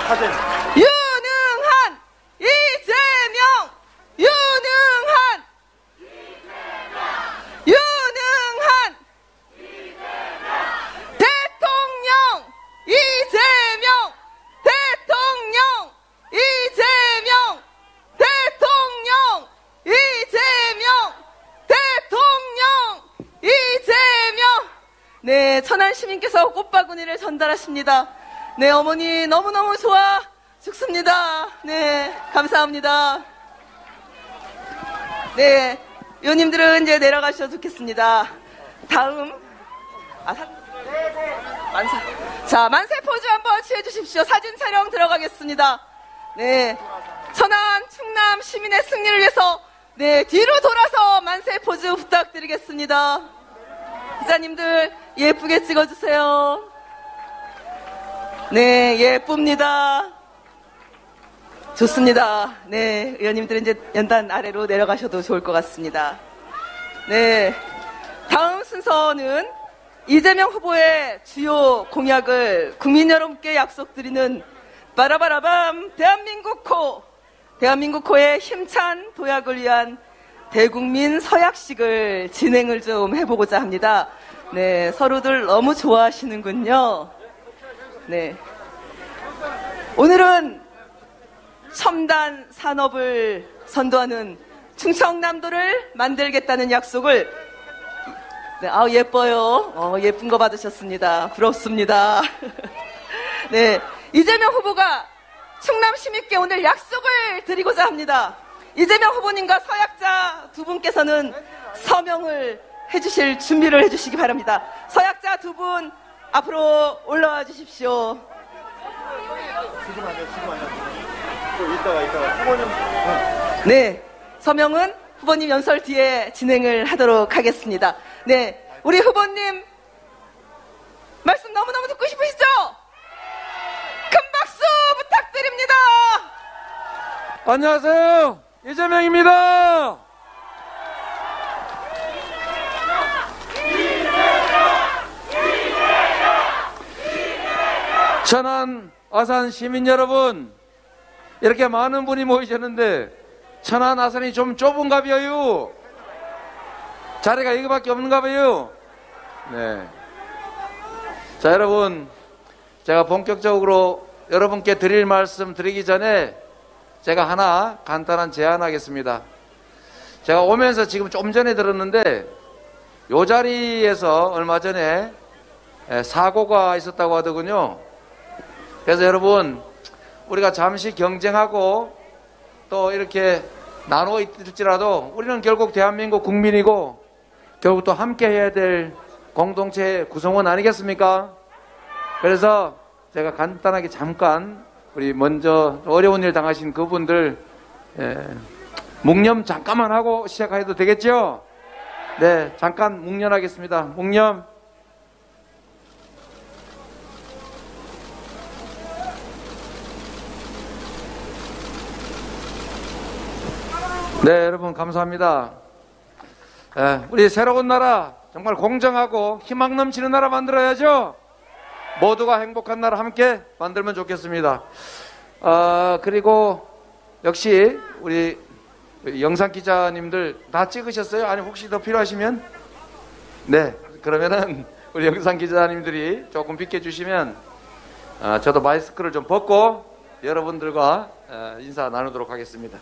유능한 이재명! 유능한! 유능한! 대통령! 이재명! 대통령! 이재명! 대통령! 이재명! 대통령! 이재명! 네, 천안 시민께서 꽃바구니를 전달하십니다. 네, 어머니 너무너무 좋아 죽습니다. 네, 감사합니다. 네, 의원님들은 이제 내려가셔도 좋겠습니다. 다음, 만세 포즈 한번 취해 주십시오. 사진 촬영 들어가겠습니다. 네, 천안, 충남 시민의 승리를 위해서 네, 뒤로 돌아서 만세 포즈 부탁드리겠습니다. 기자님들 예쁘게 찍어주세요. 네, 예쁩니다. 좋습니다. 네, 의원님들은 이제 연단 아래로 내려가셔도 좋을 것 같습니다. 네, 다음 순서는 이재명 후보의 주요 공약을 국민 여러분께 약속드리는 빠라바라밤 대한민국호의 힘찬 도약을 위한 대국민 서약식을 진행을 좀 해보고자 합니다. 네, 서로들 너무 좋아하시는군요. 네, 오늘은 첨단 산업을 선도하는 충청남도를 만들겠다는 약속을 네, 예뻐요. 예쁜 거 받으셨습니다. 부럽습니다. 네, 이재명 후보가 충남 시민께 오늘 약속을 드리고자 합니다. 이재명 후보님과 서약자 두 분께서는 서명을 해주실 준비를 해주시기 바랍니다. 서약자 두 분 앞으로 올라와 주십시오. 네, 서명은 후보님 연설 뒤에 진행을 하도록 하겠습니다. 네, 우리 후보님 말씀 너무너무 듣고 싶으시죠? 큰 박수 부탁드립니다. 안녕하세요, 이재명입니다. 천안 아산 시민 여러분, 이렇게 많은 분이 모이셨는데 천안 아산이 좀 좁은가 봐요. 자리가 이거밖에 없는가 봐요. 네. 자, 여러분, 제가 본격적으로 여러분께 드릴 말씀 드리기 전에 제가 하나 간단한 제안하겠습니다. 제가 오면서 지금 좀 전에 들었는데 요 자리에서 얼마 전에 사고가 있었다고 하더군요. 그래서 여러분, 우리가 잠시 경쟁하고 또 이렇게 나누어 있을지라도 우리는 결국 대한민국 국민이고 결국 또 함께 해야 될 공동체 구성원 아니겠습니까? 그래서 제가 간단하게 잠깐 우리 먼저 어려운 일 당하신 그분들 묵념 잠깐만 하고 시작해도 되겠죠? 네, 잠깐 묵념하겠습니다. 묵념. 네, 여러분 감사합니다. 우리 새로운 나라 정말 공정하고 희망 넘치는 나라 만들어야죠. 모두가 행복한 나라 함께 만들면 좋겠습니다. 그리고 역시 우리 영상 기자님들 다 찍으셨어요? 아니 혹시 더 필요하시면 네, 그러면은 우리 영상 기자님들이 조금 비켜주시면 저도 마스크를 좀 벗고 여러분들과 인사 나누도록 하겠습니다.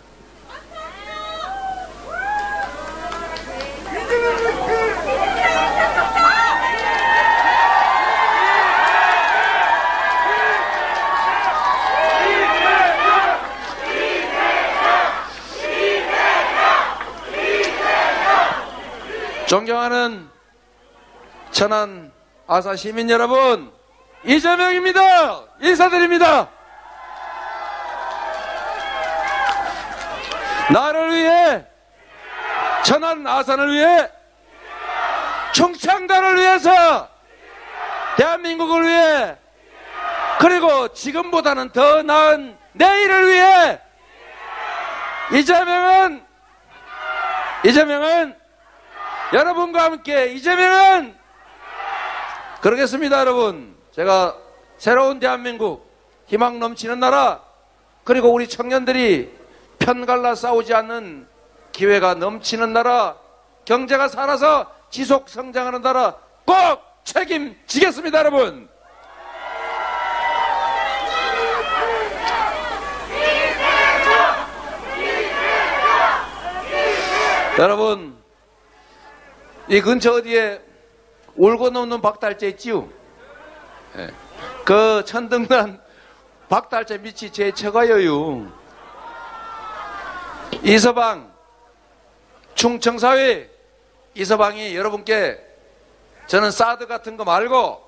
존경하는 천안 아산 시민 여러분, 이재명입니다. 인사드립니다. 나를 위해, 천안 아산을 위해, 충청도를 위해서, 대한민국을 위해, 그리고 지금보다는 더 나은 내일을 위해 이재명은 여러분과 함께 이재명은 그러겠습니다. 여러분, 제가 새로운 대한민국, 희망 넘치는 나라, 그리고 우리 청년들이 편갈라 싸우지 않는 기회가 넘치는 나라, 경제가 살아서 지속 성장하는 나라 꼭 책임지겠습니다, 여러분. 여러분, 이 근처 어디에 울고 넘는 박달재 있지요? 네. 그 천등난 박달재 밑이 제 처가여요. 이서방, 충청사회 이서방이 여러분께 저는 사드 같은 거 말고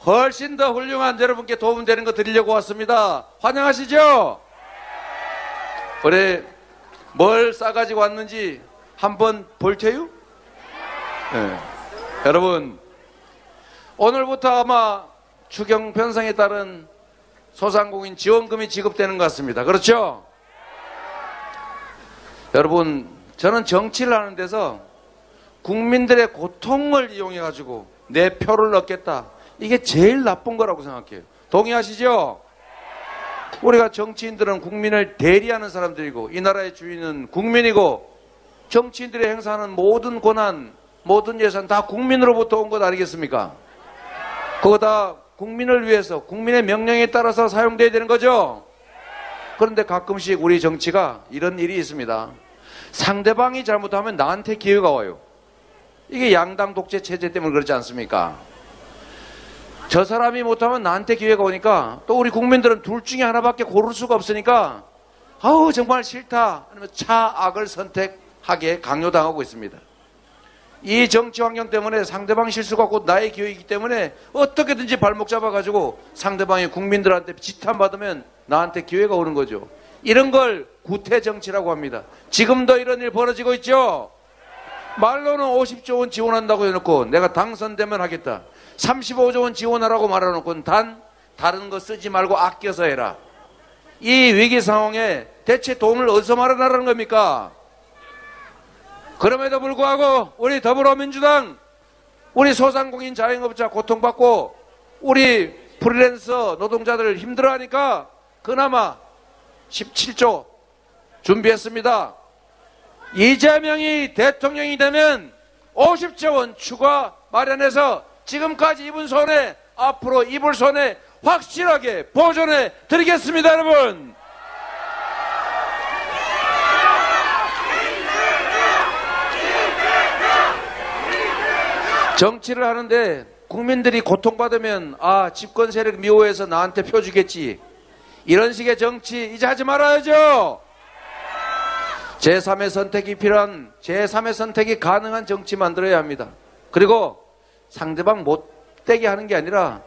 훨씬 더 훌륭한 여러분께 도움되는 거 드리려고 왔습니다. 환영하시죠? 우리 뭘 싸가지고 왔는지 한번 볼 테요? 네. 여러분, 오늘부터 아마 추경 편성에 따른 소상공인 지원금이 지급되는 것 같습니다. 그렇죠? 여러분, 저는 정치를 하는 데서 국민들의 고통을 이용해가지고 내 표를 얻겠다, 이게 제일 나쁜 거라고 생각해요. 동의하시죠? 우리가 정치인들은 국민을 대리하는 사람들이고 이 나라의 주인은 국민이고 정치인들이 행사하는 모든 권한, 모든 예산 다 국민으로부터 온 것 아니겠습니까? 그거 다 국민을 위해서 국민의 명령에 따라서 사용돼야 되는 거죠. 그런데 가끔씩 우리 정치가 이런 일이 있습니다. 상대방이 잘못하면 나한테 기회가 와요. 이게 양당 독재 체제 때문에 그렇지 않습니까? 저 사람이 못하면 나한테 기회가 오니까 또 우리 국민들은 둘 중에 하나밖에 고를 수가 없으니까 아우 정말 싫다 아니면 차악을 선택하게 강요당하고 있습니다. 이 정치 환경 때문에 상대방 실수가 곧 나의 기회이기 때문에 어떻게든지 발목 잡아가지고 상대방이 국민들한테 지탄받으면 나한테 기회가 오는 거죠. 이런 걸 구태정치라고 합니다. 지금도 이런 일 벌어지고 있죠. 말로는 50조 원 지원한다고 해놓고 내가 당선되면 하겠다, 35조 원 지원하라고 말해놓고 다른 거 쓰지 말고 아껴서 해라. 이 위기 상황에 대체 돈을 어디서 마련하라는 겁니까? 그럼에도 불구하고 우리 더불어민주당, 우리 소상공인 자영업자 고통받고 우리 프리랜서 노동자들 힘들어하니까 그나마 17조 준비했습니다. 이재명이 대통령이 되면 50조 원 추가 마련해서 지금까지 입은 손해, 앞으로 입을 손해 확실하게 보존해 드리겠습니다, 여러분. 정치를 하는데 국민들이 고통받으면 아, 집권 세력 미워해서 나한테 표 주겠지, 이런 식의 정치 이제 하지 말아야죠. 제3의 선택이 필요한, 제3의 선택이 가능한 정치 만들어야 합니다. 그리고 상대방 못되게 하는 게 아니라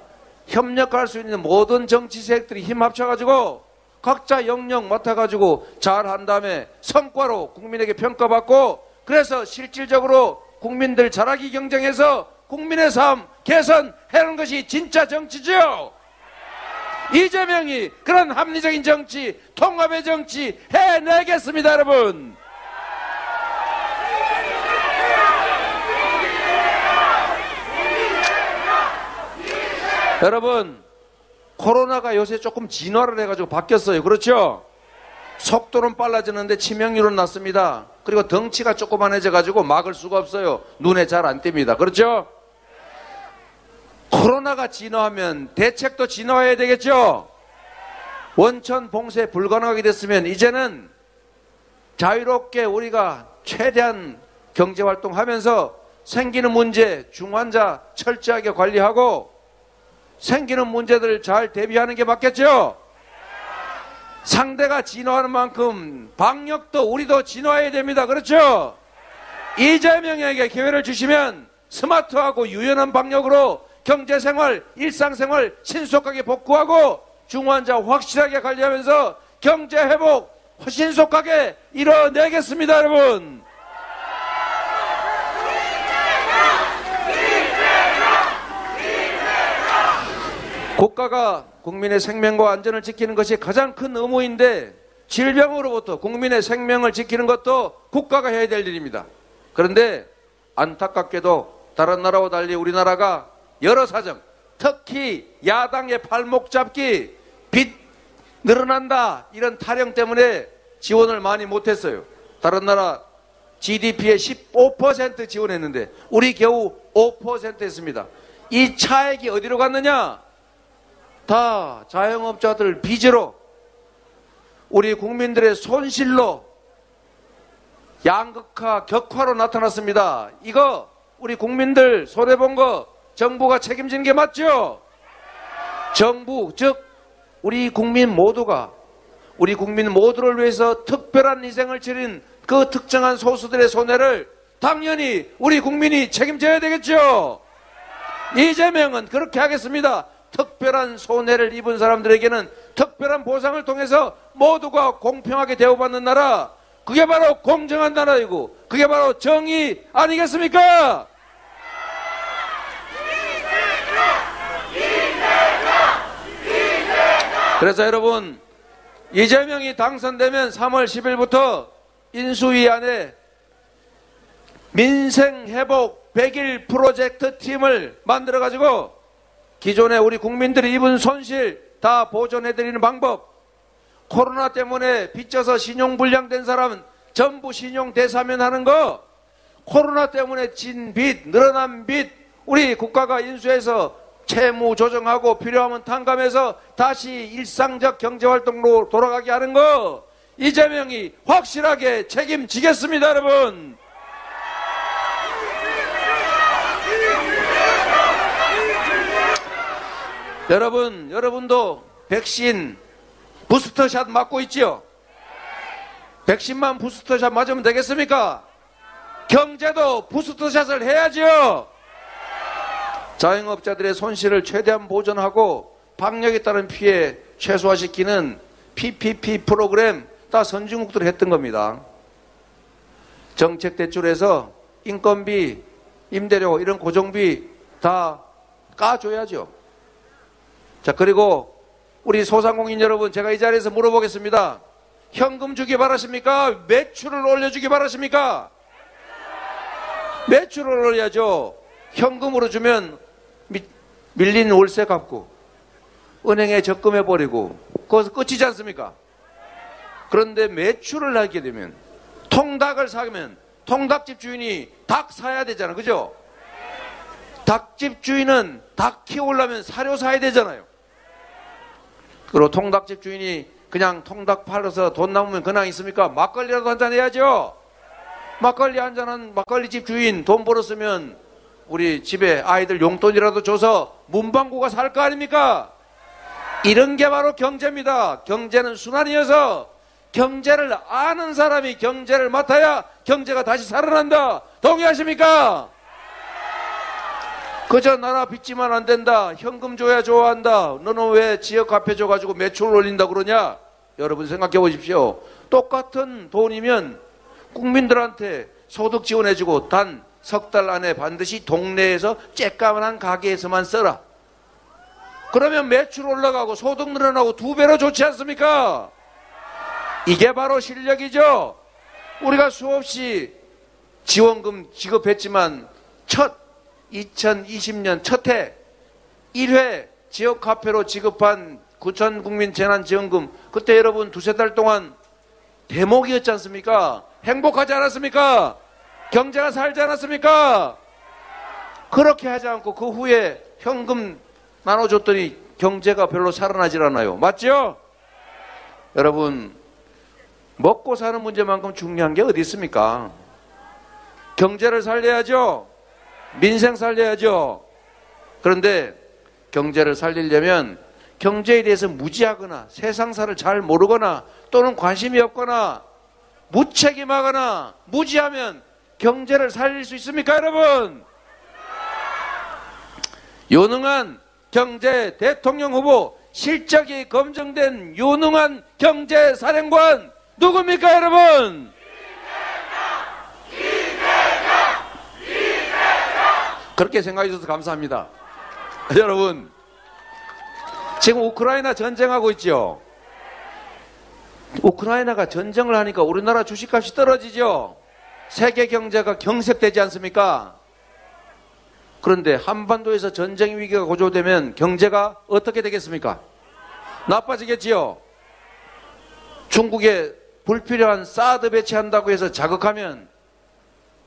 협력할 수 있는 모든 정치 세력들이 힘 합쳐가지고 각자 영역 맡아가지고 잘한 다음에 성과로 국민에게 평가받고, 그래서 실질적으로 국민들 잘하기 경쟁해서 국민의 삶 개선하는 것이 진짜 정치죠. 이재명이 그런 합리적인 정치, 통합의 정치 해내겠습니다, 여러분. 여러분, 코로나가 요새 조금 진화를 해가지고 바뀌었어요. 그렇죠? 속도는 빨라지는데 치명률은 낮습니다. 그리고 덩치가 조그만해져가지고 막을 수가 없어요. 눈에 잘 안 띕니다. 그렇죠? 코로나가 진화하면 대책도 진화해야 되겠죠? 원천 봉쇄 불가능하게 됐으면 이제는 자유롭게 우리가 최대한 경제활동하면서 생기는 문제, 중환자 철저하게 관리하고 생기는 문제들 잘 대비하는 게 맞겠죠? 상대가 진화하는 만큼 방역도 우리도 진화해야 됩니다. 그렇죠? 이재명에게 기회를 주시면 스마트하고 유연한 방역으로 경제생활, 일상생활 신속하게 복구하고 중환자 확실하게 관리하면서 경제회복 신속하게 이뤄내겠습니다, 여러분. 국가가 국민의 생명과 안전을 지키는 것이 가장 큰 의무인데 질병으로부터 국민의 생명을 지키는 것도 국가가 해야 될 일입니다. 그런데 안타깝게도 다른 나라와 달리 우리나라가 여러 사정, 특히 야당의 발목 잡기, 빚 늘어난다 이런 타령 때문에 지원을 많이 못했어요. 다른 나라 GDP의 15% 지원했는데 우리 겨우 5% 했습니다. 이 차액이 어디로 갔느냐? 다 자영업자들 빚으로, 우리 국민들의 손실로, 양극화, 격화로 나타났습니다. 이거 우리 국민들 손해본 거 정부가 책임지는 게 맞죠? 정부, 즉 우리 국민 모두가 우리 국민 모두를 위해서 특별한 희생을 치른 그 특정한 소수들의 손해를 당연히 우리 국민이 책임져야 되겠죠? 이재명은 그렇게 하겠습니다. 특별한 손해를 입은 사람들에게는 특별한 보상을 통해서 모두가 공평하게 대우받는 나라, 그게 바로 공정한 나라이고 그게 바로 정의 아니겠습니까? 그래서 여러분, 이재명이 당선되면 3월 10일부터 인수위안에 민생회복 100일 프로젝트 팀을 만들어가지고 기존에 우리 국민들이 입은 손실 다 보존해드리는 방법, 코로나 때문에 빚져서 신용불량된 사람은 전부 신용대사면하는 거, 코로나 때문에 진 빚, 늘어난 빚 우리 국가가 인수해서 채무 조정하고 필요하면 탕감해서 다시 일상적 경제활동으로 돌아가게 하는 거 이재명이 확실하게 책임지겠습니다. 여러분, 여러분도 백신 부스터샷 맞고 있지요? 백신만 부스터샷 맞으면 되겠습니까? 경제도 부스터샷을 해야죠. 자영업자들의 손실을 최대한 보전하고 방역에 따른 피해 최소화시키는 PPP 프로그램 다 선진국들이 했던 겁니다. 정책 대출에서 인건비, 임대료 이런 고정비 다 까줘야죠. 자, 그리고 우리 소상공인 여러분, 제가 이 자리에서 물어보겠습니다. 현금 주기 바라십니까? 매출을 올려주기 바라십니까? 매출을 올려야죠. 현금으로 주면 밀린 월세 갚고 은행에 적금해버리고 거기서 끝이지 않습니까? 그런데 매출을 하게 되면, 통닭을 사면 통닭집 주인이 닭 사야 되잖아, 그죠? 닭집 주인은 닭 키우려면 사료 사야 되잖아요. 그리고 통닭집 주인이 그냥 통닭 팔아서 돈 남으면 그냥 있습니까? 막걸리라도 한잔 해야죠. 막걸리 한잔한 막걸리집 주인 돈 벌었으면 우리 집에 아이들 용돈이라도 줘서 문방구가 살 거 아닙니까? 이런 게 바로 경제입니다. 경제는 순환이어서 경제를 아는 사람이 경제를 맡아야 경제가 다시 살아난다. 동의하십니까? 그저 나라 빚지만 안 된다, 현금 줘야 좋아한다, 너는 왜 지역화폐 줘가지고 매출을 올린다 그러냐? 여러분 생각해 보십시오. 똑같은 돈이면 국민들한테 소득 지원해주고 단 석 달 안에 반드시 동네에서 쬐까만한 가게에서만 써라. 그러면 매출 올라가고 소득 늘어나고 2배로 좋지 않습니까? 이게 바로 실력이죠. 우리가 수없이 지원금 지급했지만 2020년 첫 해 1회 지역화폐로 지급한 구천국민재난지원금, 그때 여러분 2-3달 동안 대목이었지 않습니까? 행복하지 않았습니까? 경제가 살지 않았습니까? 그렇게 하지 않고 그 후에 현금 나눠줬더니 경제가 별로 살아나질 않아요. 맞죠? 여러분, 먹고 사는 문제만큼 중요한 게 어디 있습니까? 경제를 살려야죠. 민생 살려야죠. 그런데 경제를 살리려면 경제에 대해서 무지하거나 세상사를 잘 모르거나 또는 관심이 없거나 무책임하거나 무지하면 경제를 살릴 수 있습니까, 여러분? 유능한 경제 대통령 후보, 실적이 검증된 유능한 경제사령관 누굽니까, 여러분? 그렇게 생각해 주셔서 감사합니다. 여러분, 지금 우크라이나 전쟁하고 있죠? 우크라이나가 전쟁을 하니까 우리나라 주식값이 떨어지죠? 세계 경제가 경색되지 않습니까? 그런데 한반도에서 전쟁 위기가 고조되면 경제가 어떻게 되겠습니까? 나빠지겠지요. 중국에 불필요한 사드 배치한다고 해서 자극하면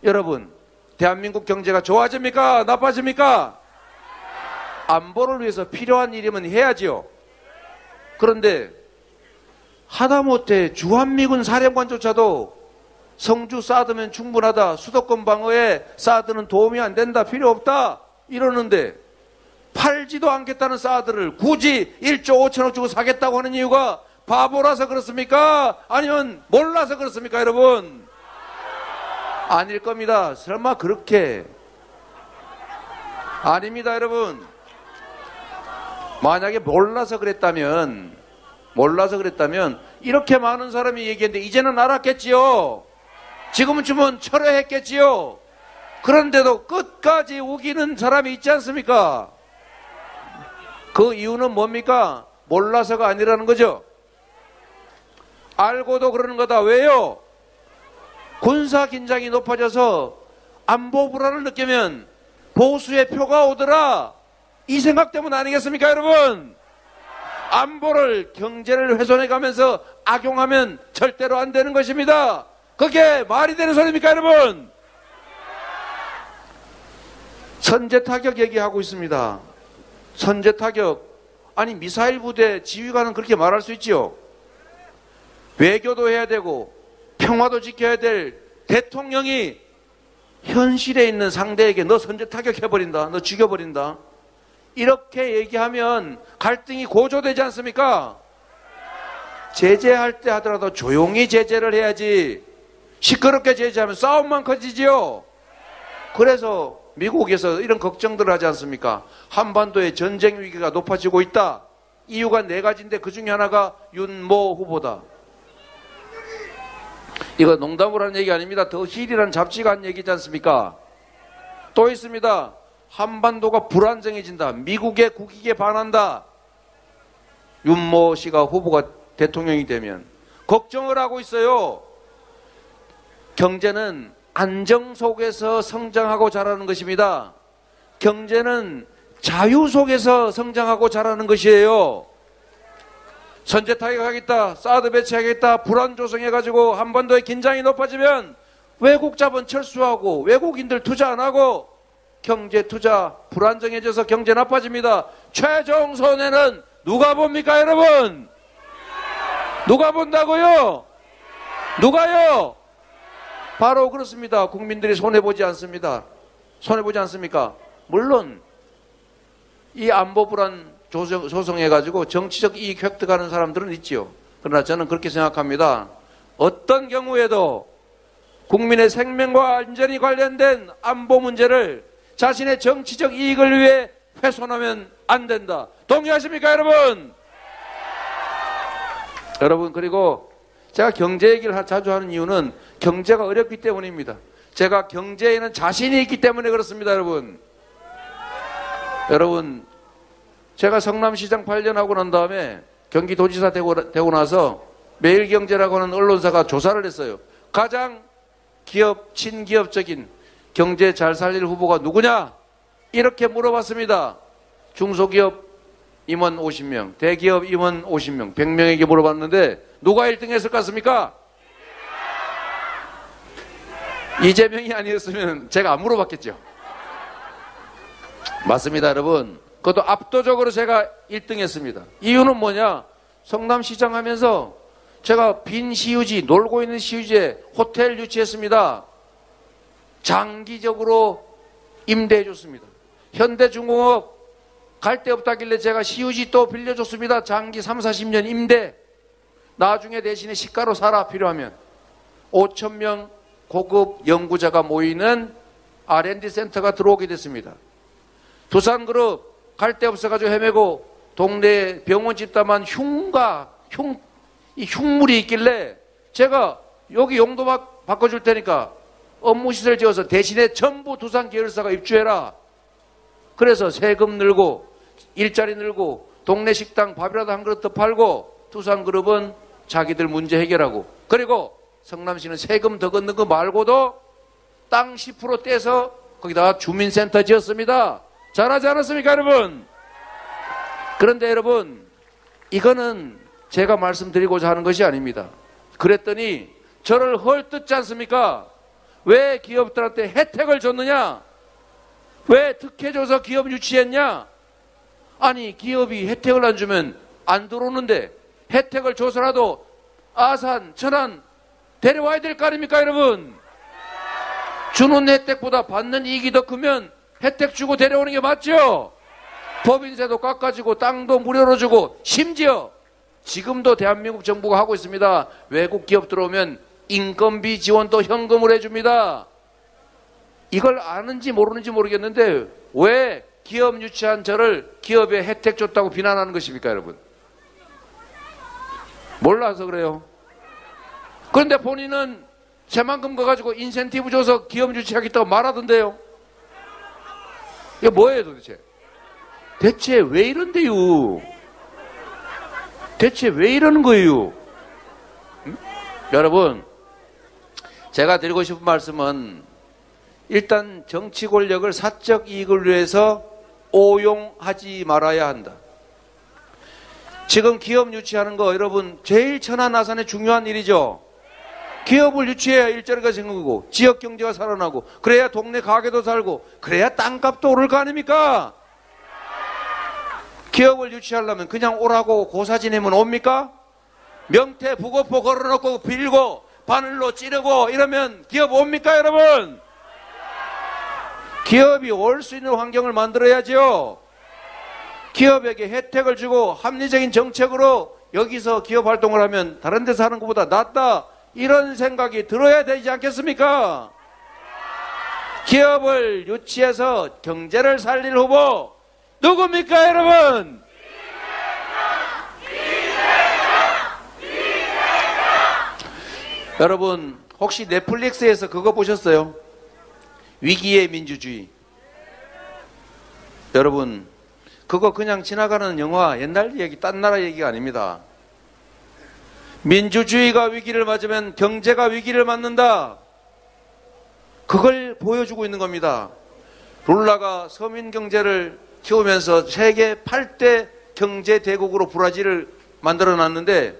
여러분 대한민국 경제가 좋아집니까? 나빠집니까? 안보를 위해서 필요한 일이면 해야지요. 그런데 하다못해 주한미군 사령관조차도 성주 사드면 충분하다, 수도권 방어에 사드는 도움이 안 된다, 필요 없다 이러는데 팔지도 않겠다는 사드를 굳이 1조 5천억 주고 사겠다고 하는 이유가 바보라서 그렇습니까? 아니면 몰라서 그렇습니까, 여러분? 아닐 겁니다. 설마 그렇게. 아닙니다, 여러분. 만약에 몰라서 그랬다면 이렇게 많은 사람이 얘기했는데 이제는 알았겠지요. 지금은 주면 철회했겠지요. 그런데도 끝까지 우기는 사람이 있지 않습니까? 그 이유는 뭡니까? 몰라서가 아니라는 거죠. 알고도 그러는 거다. 왜요? 군사 긴장이 높아져서 안보 불안을 느끼면 보수의 표가 오더라, 이 생각 때문 아니겠습니까, 여러분? 안보를, 경제를 훼손해 가면서 악용하면 절대로 안 되는 것입니다. 그게 말이 되는 소리입니까, 여러분? 선제 타격 얘기하고 있습니다. 선제 타격. 아니, 미사일 부대 지휘관은 그렇게 말할 수 있지요. 외교도 해야 되고 평화도 지켜야 될 대통령이 현실에 있는 상대에게 너 선제 타격해버린다, 너 죽여버린다, 이렇게 얘기하면 갈등이 고조되지 않습니까? 제재할 때 하더라도 조용히 제재를 해야지 시끄럽게 제재하면 싸움만 커지지요. 그래서 미국에서 이런 걱정들을 하지 않습니까? 한반도의 전쟁 위기가 높아지고 있다. 이유가 4가지인데 그 중에 하나가 윤모 후보다. 이거 농담으로 하는 얘기 아닙니다. 더 힐이라는 잡지가 한 얘기지 않습니까? 또 있습니다. 한반도가 불안정해진다, 미국의 국익에 반한다. 윤모 씨가 후보가 대통령이 되면 걱정을 하고 있어요. 경제는 안정 속에서 성장하고 자라는 것입니다. 경제는 자유 속에서 성장하고 자라는 것이에요. 선제 타격하겠다, 사드 배치하겠다, 불안 조성해가지고 한반도의 긴장이 높아지면 외국 자본 철수하고 외국인들 투자 안 하고 경제 투자 불안정해져서 경제 나빠집니다. 최종 손해는 누가 봅니까, 여러분? 누가 본다고요? 누가요? 바로 그렇습니다. 국민들이 손해보지 않습니다. 손해보지 않습니까? 물론 이 안보 불안 조성해가지고 정치적 이익 획득하는 사람들은 있지요. 그러나 저는 그렇게 생각합니다. 어떤 경우에도 국민의 생명과 안전이 관련된 안보 문제를 자신의 정치적 이익을 위해 훼손하면 안 된다. 동의하십니까, 여러분? 여러분, 그리고 제가 경제 얘기를 자주 하는 이유는 경제가 어렵기 때문입니다. 제가 경제에는 자신이 있기 때문에 그렇습니다, 여러분. 여러분, 제가 성남시장 8년 하고 난 다음에 경기도지사 되고 나서 매일경제라고 하는 언론사가 조사를 했어요. 가장 친기업적인 경제 잘 살릴 후보가 누구냐? 이렇게 물어봤습니다. 중소기업 임원 50명, 대기업 임원 50명, 100명에게 물어봤는데 누가 1등 했을 것 같습니까? 이재명이 아니었으면 제가 안 물어봤겠죠. 맞습니다, 여러분. 그것도 압도적으로 제가 1등 했습니다. 이유는 뭐냐? 성남시장 하면서 제가 빈 시유지, 놀고 있는 시유지에 호텔 유치했습니다. 장기적으로 임대해 줬습니다. 현대중공업 갈 데 없다길래 제가 시유지 또 빌려줬습니다. 장기 3, 40년 임대. 나중에 대신에 시가로 살아, 필요하면. 5,000명 고급 연구자가 모이는 R&D 센터가 들어오게 됐습니다. 두산그룹 갈 데 없어가지고 헤매고 동네 병원 짓다만 흉물이 있길래 제가 여기 용도 바꿔줄 테니까 업무시설 지어서 대신에 전부 두산 계열사가 입주해라. 그래서 세금 늘고 일자리 늘고 동네 식당 밥이라도 한 그릇 더 팔고 두산그룹은 자기들 문제 해결하고, 그리고 성남시는 세금 더 걷는 거 말고도 땅 10% 떼서 거기다가 주민센터 지었습니다. 잘하지 않았습니까, 여러분? 그런데 여러분, 이거는 제가 말씀드리고자 하는 것이 아닙니다. 그랬더니 저를 헐뜯지 않습니까? 왜 기업들한테 혜택을 줬느냐? 왜 특혜줘서 기업 유치했냐? 아니, 기업이 혜택을 안 주면 안 들어오는데 혜택을 줘서라도 아산, 천안 데려와야 될 거 아닙니까, 여러분? 주는 혜택보다 받는 이익이 더 크면 혜택 주고 데려오는 게 맞죠? 법인세도 깎아주고 땅도 무료로 주고 심지어 지금도 대한민국 정부가 하고 있습니다. 외국 기업 들어오면 인건비 지원도 현금으로 해줍니다. 이걸 아는지 모르는지 모르겠는데 왜 기업 유치한 저를 기업에 혜택 줬다고 비난하는 것입니까, 여러분? 몰라서 그래요. 그런데 본인은 새만큼 가가지고 인센티브 줘서 기업 유치하겠다고 말하던데요. 이게 뭐예요 도대체? 대체 왜 이런데요? 대체 왜 이러는 거예요? 응? 여러분, 제가 드리고 싶은 말씀은 일단 정치 권력을 사적 이익을 위해서 오용하지 말아야 한다. 지금 기업 유치하는 거 여러분 제일 천하나산의 중요한 일이죠. 기업을 유치해야 일자리가 생기고 지역 경제가 살아나고 그래야 동네 가게도 살고 그래야 땅값도 오를 거 아닙니까? 기업을 유치하려면 그냥 오라고 고사 지내면 옵니까? 명태 부고포 걸어놓고 빌고 바늘로 찌르고 이러면 기업 옵니까, 여러분? 기업이 올 수 있는 환경을 만들어야죠. 기업에게 혜택을 주고 합리적인 정책으로 여기서 기업 활동을 하면 다른 데서 하는 것보다 낫다, 이런 생각이 들어야 되지 않겠습니까? 기업을 유치해서 경제를 살릴 후보 누굽니까, 여러분? 여러분 혹시 넷플릭스에서 그거 보셨어요? 위기의 민주주의. 여러분 그거 그냥 지나가는 영화, 옛날 얘기, 딴 나라 얘기가 아닙니다. 민주주의가 위기를 맞으면 경제가 위기를 맞는다. 그걸 보여주고 있는 겁니다. 룰라가 서민 경제를 키우면서 세계 8대 경제 대국으로 브라질을 만들어 놨는데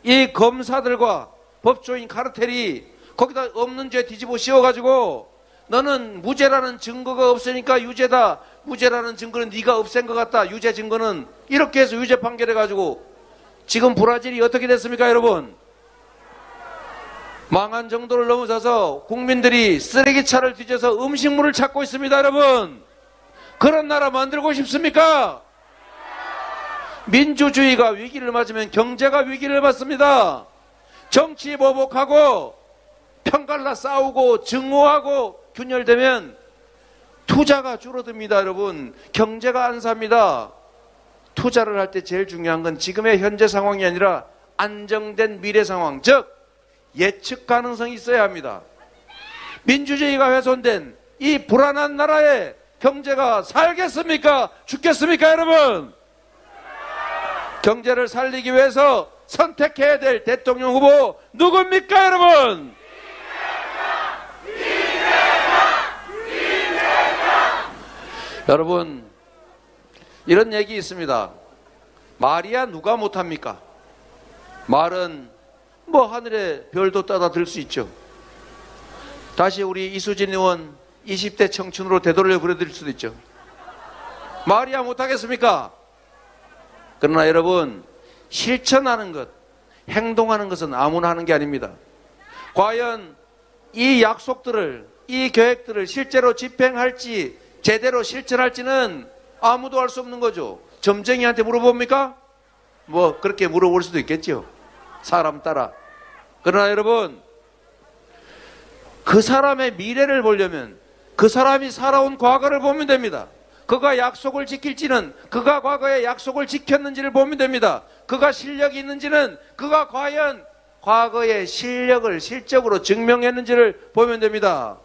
이 검사들과 법조인 카르텔이 거기다 없는 죄 뒤집어 씌워가지고 너는 무죄라는 증거가 없으니까 유죄다, 무죄라는 증거는 네가 없앤 것 같다, 유죄 증거는, 이렇게 해서 유죄 판결해가지고 지금 브라질이 어떻게 됐습니까, 여러분? 망한 정도를 넘어서서 국민들이 쓰레기차를 뒤져서 음식물을 찾고 있습니다, 여러분. 그런 나라 만들고 싶습니까? 민주주의가 위기를 맞으면 경제가 위기를 맞습니다. 정치 보복하고 편갈라 싸우고 증오하고 균열되면 투자가 줄어듭니다, 여러분. 경제가 안 삽니다. 투자를 할 때 제일 중요한 건 지금의 현재 상황이 아니라 안정된 미래 상황, 즉 예측 가능성이 있어야 합니다. 민주주의가 훼손된 이 불안한 나라에 경제가 살겠습니까? 죽겠습니까, 여러분? 경제를 살리기 위해서 선택해야 될 대통령 후보 누굽니까, 여러분? 여러분 이런 얘기 있습니다. 말이야 누가 못합니까? 말은 뭐 하늘에 별도 따다 들 수 있죠. 다시 우리 이수진 의원 20대 청춘으로 되돌려 부려드릴 수도 있죠. 말이야 못하겠습니까? 그러나 여러분 실천하는 것, 행동하는 것은 아무나 하는 게 아닙니다. 과연 이 약속들을, 이 계획들을 실제로 집행할지 제대로 실천할지는 아무도 알 수 없는 거죠. 점쟁이한테 물어봅니까? 뭐 그렇게 물어볼 수도 있겠죠, 사람 따라. 그러나 여러분 그 사람의 미래를 보려면 그 사람이 살아온 과거를 보면 됩니다. 그가 약속을 지킬지는 그가 과거에 약속을 지켰는지를 보면 됩니다. 그가 실력이 있는지는 그가 과연 과거의 실력을 실적으로 증명했는지를 보면 됩니다.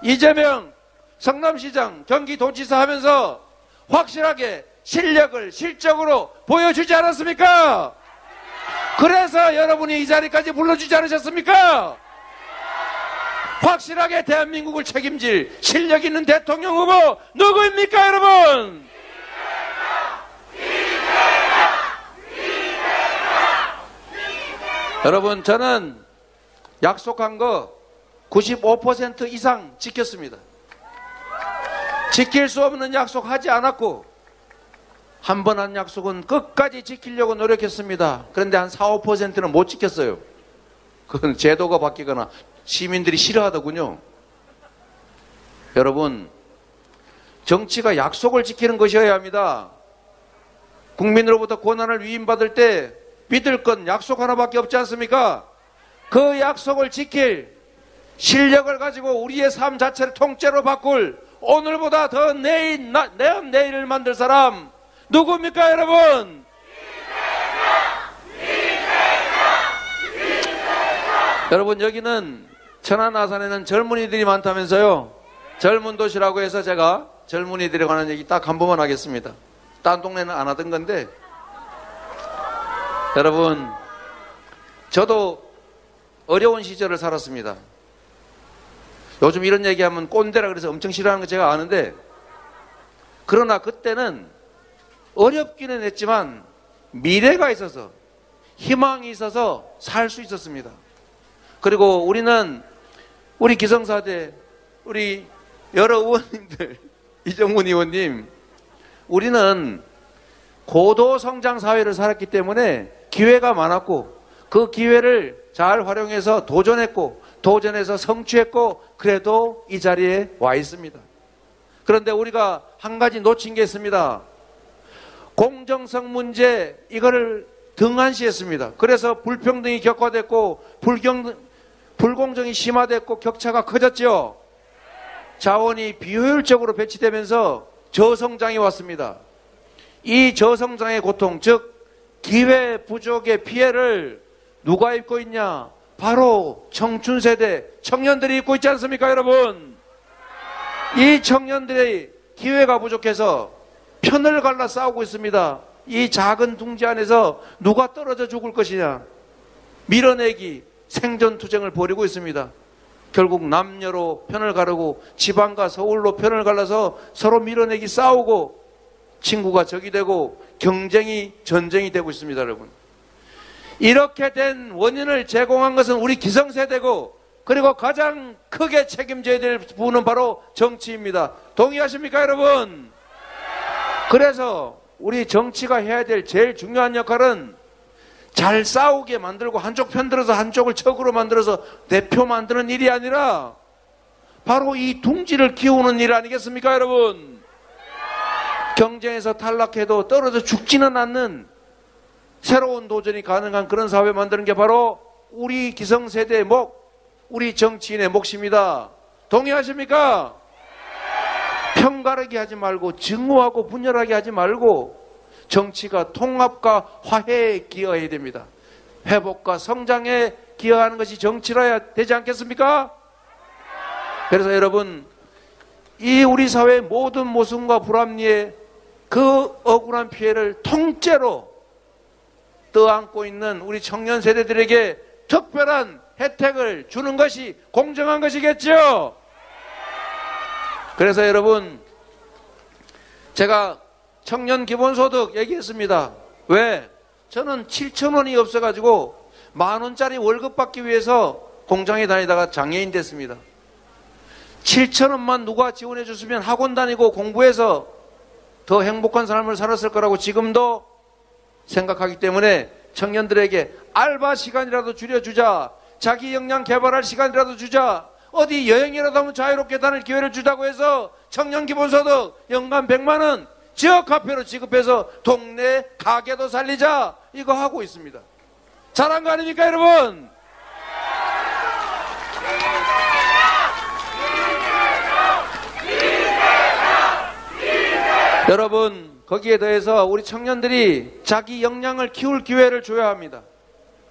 이재명 성남시장, 경기도지사 하면서 확실하게 실력을 실적으로 보여주지 않았습니까? 그래서 여러분이 이 자리까지 불러주지 않으셨습니까? 확실하게 대한민국을 책임질 실력 있는 대통령 후보 누구입니까, 여러분? 여러분, 저는 약속한 거 95% 이상 지켰습니다. 지킬 수 없는 약속 하지 않았고, 한 번 한 약속은 끝까지 지키려고 노력했습니다. 그런데 한 4, 5%는 못 지켰어요. 그건 제도가 바뀌거나 시민들이 싫어하더군요. 여러분, 정치가 약속을 지키는 것이어야 합니다. 국민으로부터 권한을 위임받을 때 믿을 건 약속 하나밖에 없지 않습니까? 그 약속을 지킬 실력을 가지고 우리의 삶 자체를 통째로 바꿀, 오늘보다 더 내일을 만들 사람 누굽니까, 여러분? 여러분, 여기는 천안 아산에는 젊은이들이 많다면서요. 젊은 도시라고 해서 제가 젊은이들에 관한 얘기 딱 한 번만 하겠습니다. 딴 동네는 안 하던 건데, 여러분, 저도 어려운 시절을 살았습니다. 요즘 이런 얘기하면 꼰대라 그래서 엄청 싫어하는 거 제가 아는데, 그러나 그때는 어렵기는 했지만 미래가 있어서, 희망이 있어서 살 수 있었습니다. 그리고 우리 기성사대, 우리 여러 의원님들, 이정문 의원님, 우리는 고도성장 사회를 살았기 때문에 기회가 많았고, 그 기회를 잘 활용해서 도전했고, 도전해서 성취했고, 그래도 이 자리에 와 있습니다. 그런데 우리가 한 가지 놓친 게 있습니다. 공정성 문제, 이거를 등한시했습니다. 그래서 불평등이 격화됐고, 불공정이 심화됐고, 격차가 커졌죠. 자원이 비효율적으로 배치되면서 저성장이 왔습니다. 이 저성장의 고통, 즉 기회 부족의 피해를 누가 입고 있냐? 바로 청춘세대, 청년들이 입고 있지 않습니까, 여러분? 이 청년들의 기회가 부족해서 편을 갈라 싸우고 있습니다. 이 작은 둥지 안에서 누가 떨어져 죽을 것이냐? 밀어내기, 생존투쟁을 벌이고 있습니다. 결국 남녀로 편을 가르고 지방과 서울로 편을 갈라서 서로 밀어내기 싸우고, 친구가 적이 되고 경쟁이 전쟁이 되고 있습니다, 여러분. 이렇게 된 원인을 제공한 것은 우리 기성세대고, 그리고 가장 크게 책임져야 될 부분은 바로 정치입니다. 동의하십니까, 여러분? 그래서 우리 정치가 해야 될 제일 중요한 역할은 잘 싸우게 만들고 한쪽 편 들어서 한쪽을 적으로 만들어서 대표 만드는 일이 아니라 바로 이 둥지를 키우는 일 아니겠습니까, 여러분? 경쟁에서 탈락해도 떨어져 죽지는 않는 새로운 도전이 가능한 그런 사회 만드는 게 바로 우리 기성세대의 목, 우리 정치인의 몫입니다. 동의하십니까? 편가르기 하지 말고, 증오하고 분열하게 하지 말고, 정치가 통합과 화해에 기여해야 됩니다. 회복과 성장에 기여하는 것이 정치라야 되지 않겠습니까? 그래서 여러분, 이 우리 사회의 모든 모순과 불합리에 그 억울한 피해를 통째로 떠안고 있는 우리 청년 세대들에게 특별한 혜택을 주는 것이 공정한 것이겠죠? 그래서 여러분, 제가 청년 기본소득 얘기했습니다. 왜? 저는 7,000원이 없어가지고 10,000원짜리 월급 받기 위해서 공장에 다니다가 장애인 됐습니다. 7,000원만 누가 지원해 줬으면 학원 다니고 공부해서 더 행복한 삶을 살았을 거라고 지금도 생각하기 때문에 청년들에게 알바 시간이라도 줄여주자, 자기 역량 개발할 시간이라도 주자, 어디 여행이라도 하면 자유롭게 다닐 기회를 주자고 해서 청년 기본소득 연간 100만 원 지역화폐로 지급해서 동네 가게도 살리자, 이거 하고 있습니다. 잘한 거 아닙니까, 여러분? 여러분, 거기에 더해서 우리 청년들이 자기 역량을 키울 기회를 줘야 합니다.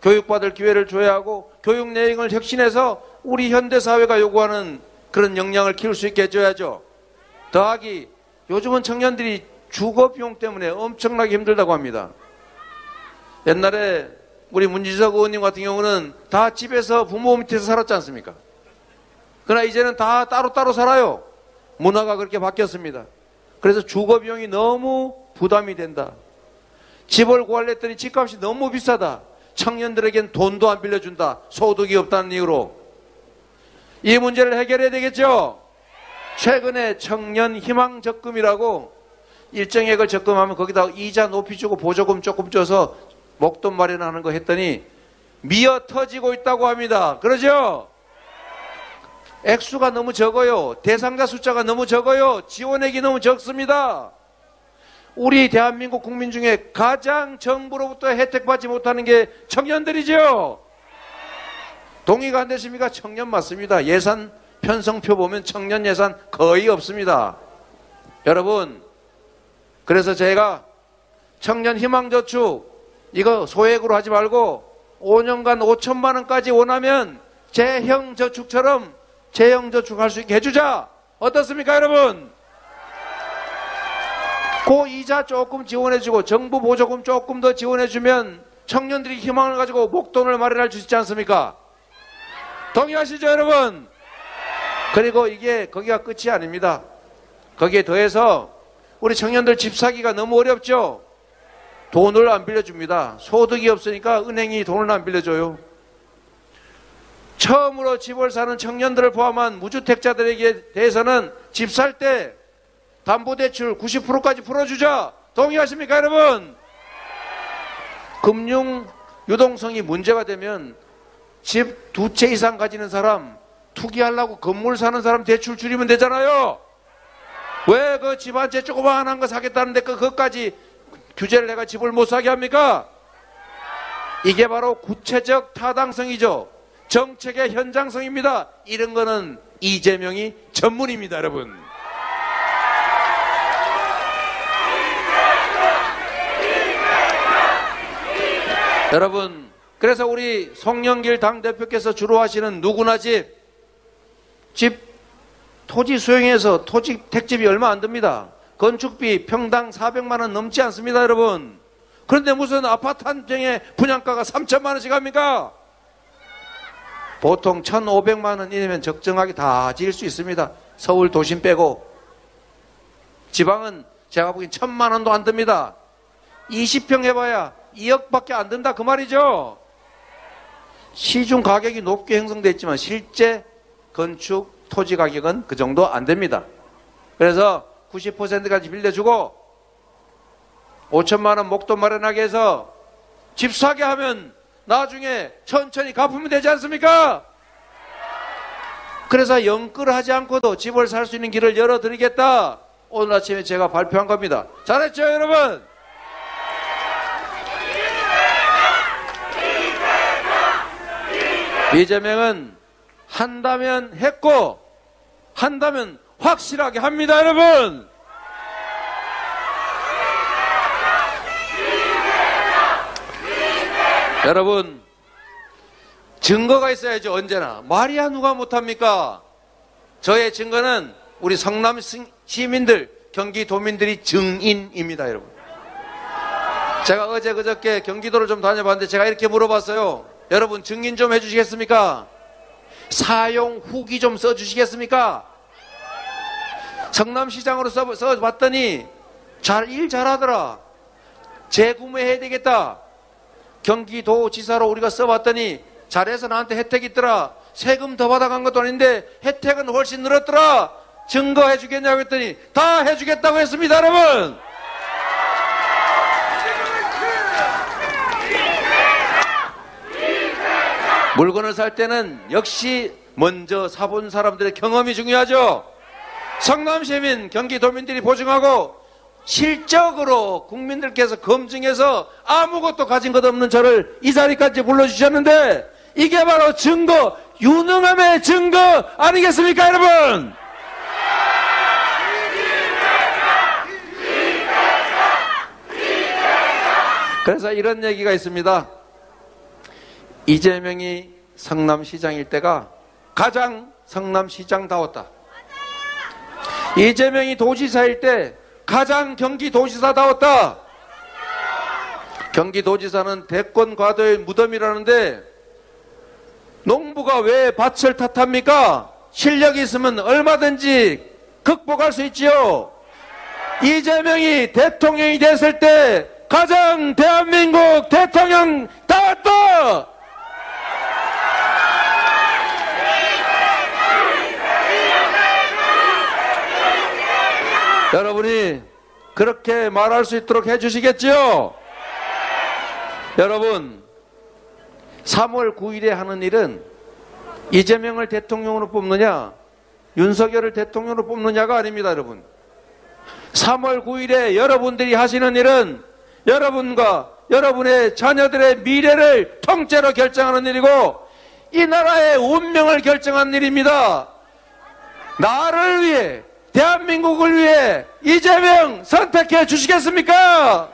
교육받을 기회를 줘야 하고, 교육 내용을 혁신해서 우리 현대사회가 요구하는 그런 역량을 키울 수 있게 해줘야죠. 더하기, 요즘은 청년들이 주거 비용 때문에 엄청나게 힘들다고 합니다. 옛날에 우리 문지석 의원님 같은 경우는 다 집에서 부모 밑에서 살았지 않습니까? 그러나 이제는 다 따로따로 살아요. 문화가 그렇게 바뀌었습니다. 그래서 주거 비용이 너무 부담이 된다. 집을 구하려 했더니 집값이 너무 비싸다. 청년들에겐 돈도 안 빌려준다. 소득이 없다는 이유로. 이 문제를 해결해야 되겠죠. 최근에 청년 희망 적금이라고 일정액을 적금하면 거기다 이자 높이 주고 보조금 조금 줘서 목돈 마련하는 거 했더니 미어 터지고 있다고 합니다. 그러죠? 액수가 너무 적어요. 대상자 숫자가 너무 적어요. 지원액이 너무 적습니다. 우리 대한민국 국민 중에 가장 정부로부터 혜택받지 못하는 게 청년들이죠. 동의가 안 되십니까? 청년 맞습니다. 예산 편성표 보면 청년 예산 거의 없습니다. 여러분, 그래서 제가 청년 희망저축 이거 소액으로 하지 말고 5년간 5천만 원까지 원하면 재형저축처럼 재형저축할 수 있게 해주자. 어떻습니까 여러분? 그 이자 조금 지원해주고 정부 보조금 조금 더 지원해주면 청년들이 희망을 가지고 목돈을 마련할 수 있지 않습니까? 동의하시죠 여러분? 그리고 이게 거기가 끝이 아닙니다. 거기에 더해서 우리 청년들 집 사기가 너무 어렵죠. 돈을 안 빌려줍니다. 소득이 없으니까 은행이 돈을 안 빌려줘요. 처음으로 집을 사는 청년들을 포함한 무주택자들에게 대해서는 집 살 때 담보대출 90%까지 풀어주자. 동의하십니까 여러분? 금융 유동성이 문제가 되면 집 2채 이상 가지는 사람, 투기하려고 건물 사는 사람 대출 줄이면 되잖아요. 왜 그 집 한 채 조그마한 거 사겠다는데 그것까지 규제를 내가 집을 못 사게 합니까? 이게 바로 구체적 타당성이죠. 정책의 현장성입니다. 이런 거는 이재명이 전문입니다 여러분. 여러분, 그래서 우리 송영길 당대표께서 주로 하시는 누구나 집 토지 수용해서 토지 택집이 얼마 안 듭니다. 건축비 평당 400만 원 넘지 않습니다 여러분. 그런데 무슨 아파트 한 평에 분양가가 3천만 원씩 합니까? 보통 1,500만 원 이내면 적정하게 다 지을 수 있습니다. 서울 도심 빼고. 지방은 제가 보기엔 1,000만 원도 안 듭니다. 20평 해봐야 2억밖에 안 든다 그 말이죠. 시중 가격이 높게 형성되어 있지만 실제 건축 토지 가격은 그 정도 안 됩니다. 그래서 90%까지 빌려주고 5천만 원 목돈 마련하게 해서 집 사게 하면 나중에 천천히 갚으면 되지 않습니까? 그래서 영끌하지 않고도 집을 살 수 있는 길을 열어드리겠다. 오늘 아침에 제가 발표한 겁니다. 잘했죠 여러분? 이재명은 한다면 했고 한다면 확실하게 합니다 여러분. 여러분 증거가 있어야죠. 언제나 말이야 누가 못합니까? 저의 증거는 우리 성남 시민들 경기도민들이 증인입니다 여러분. 제가 어제 그저께 경기도를 좀 다녀봤는데 제가 이렇게 물어봤어요. 여러분 증인 좀 해주시겠습니까? 사용 후기 좀 써주시겠습니까? 성남시장으로 써봤더니 일 잘하더라. 재구매해야 되겠다. 경기도지사로 우리가 써봤더니 잘해서 나한테 혜택이 있더라. 세금 더 받아간 것도 아닌데 혜택은 훨씬 늘었더라. 증거해 주겠냐고 했더니 다 해주겠다고 했습니다 여러분. 물건을 살 때는 역시 먼저 사본 사람들의 경험이 중요하죠. 성남시민, 경기도민들이 보증하고 실적으로 국민들께서 검증해서 아무것도 가진 것 없는 저를 이 자리까지 불러주셨는데 이게 바로 증거, 유능함의 증거 아니겠습니까 여러분? 그래서 이런 얘기가 있습니다. 이재명이 성남시장일 때가 가장 성남시장다웠다. 이재명이 도지사일 때 가장 경기도지사다웠다. 경기도지사는 대권 과도의 무덤이라는데 농부가 왜 밭을 탓합니까? 실력이 있으면 얼마든지 극복할 수 있지요. 이재명이 대통령이 됐을 때 가장 대한민국 대통령 나왔다. 여러분이 그렇게 말할 수 있도록 해주시겠죠? 여러분, 3월 9일에 하는 일은 이재명을 대통령으로 뽑느냐, 윤석열을 대통령으로 뽑느냐가 아닙니다, 여러분. 3월 9일에 여러분들이 하시는 일은 여러분과 여러분의 자녀들의 미래를 통째로 결정하는 일이고, 이 나라의 운명을 결정하는 일입니다. 나를 위해, 대한민국을 위해 이재명 선택해 주시겠습니까?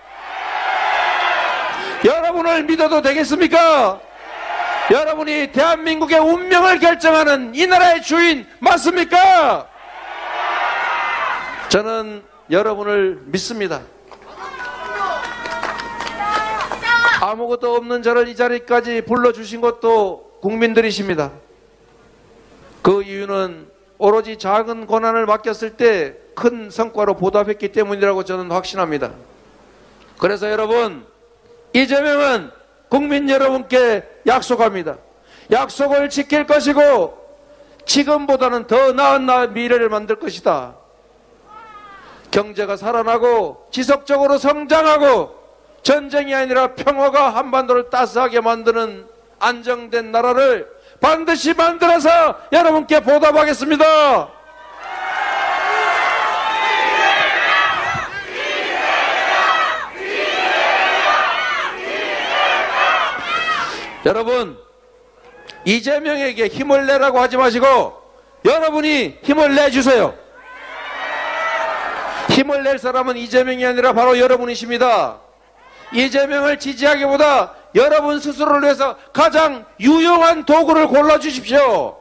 여러분을 믿어도 되겠습니까? 여러분이 대한민국의 운명을 결정하는 이 나라의 주인 맞습니까? 저는 여러분을 믿습니다. 아무것도 없는 저를 이 자리까지 불러주신 것도 국민들이십니다. 그 이유는 오로지 작은 권한을 맡겼을 때 큰 성과로 보답했기 때문이라고 저는 확신합니다. 그래서 여러분, 이재명은 국민 여러분께 약속합니다. 약속을 지킬 것이고 지금보다는 더 나은 미래를 만들 것이다. 경제가 살아나고 지속적으로 성장하고 전쟁이 아니라 평화가 한반도를 따스하게 만드는 안정된 나라를 반드시 만들어서 여러분께 보답하겠습니다. 여러분, 이재명에게 힘을 내라고 하지 마시고 여러분이 힘을 내주세요. 힘을 낼 사람은 이재명이 아니라 바로 여러분이십니다. 이재명을 지지하기보다 여러분 스스로를 위해서 가장 유용한 도구를 골라주십시오.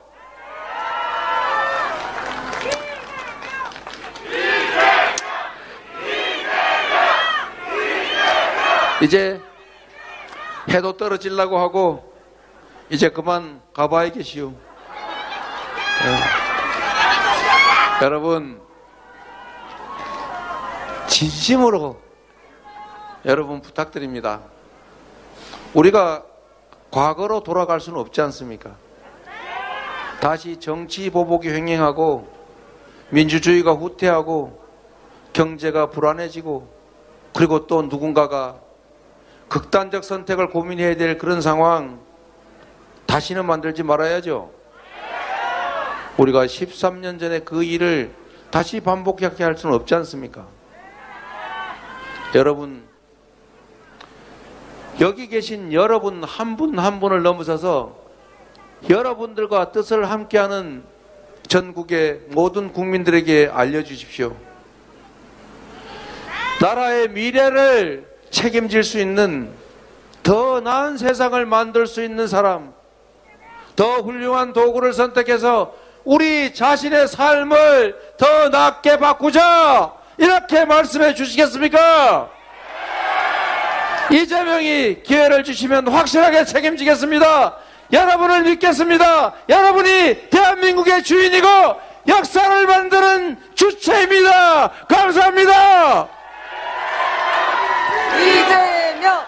이제 해도 떨어지려고 하고 이제 그만 가봐야겠시오. 여러분, 진심으로 여러분 부탁드립니다. 우리가 과거로 돌아갈 수는 없지 않습니까? 다시 정치 보복이 횡행하고 민주주의가 후퇴하고 경제가 불안해지고 그리고 또 누군가가 극단적 선택을 고민해야 될 그런 상황 다시는 만들지 말아야죠. 우리가 13년 전에 그 일을 다시 반복하게 할 수는 없지 않습니까? 여러분, 여기 계신 여러분 한 분 한 분을 넘어서서 여러분들과 뜻을 함께하는 전국의 모든 국민들에게 알려주십시오. 나라의 미래를 책임질 수 있는 더 나은 세상을 만들 수 있는 사람, 더 훌륭한 도구를 선택해서 우리 자신의 삶을 더 낫게 바꾸자, 이렇게 말씀해 주시겠습니까? 이재명이 기회를 주시면 확실하게 책임지겠습니다. 여러분을 믿겠습니다. 여러분이 대한민국의 주인이고 역사를 만드는 주체입니다. 감사합니다. 이재명,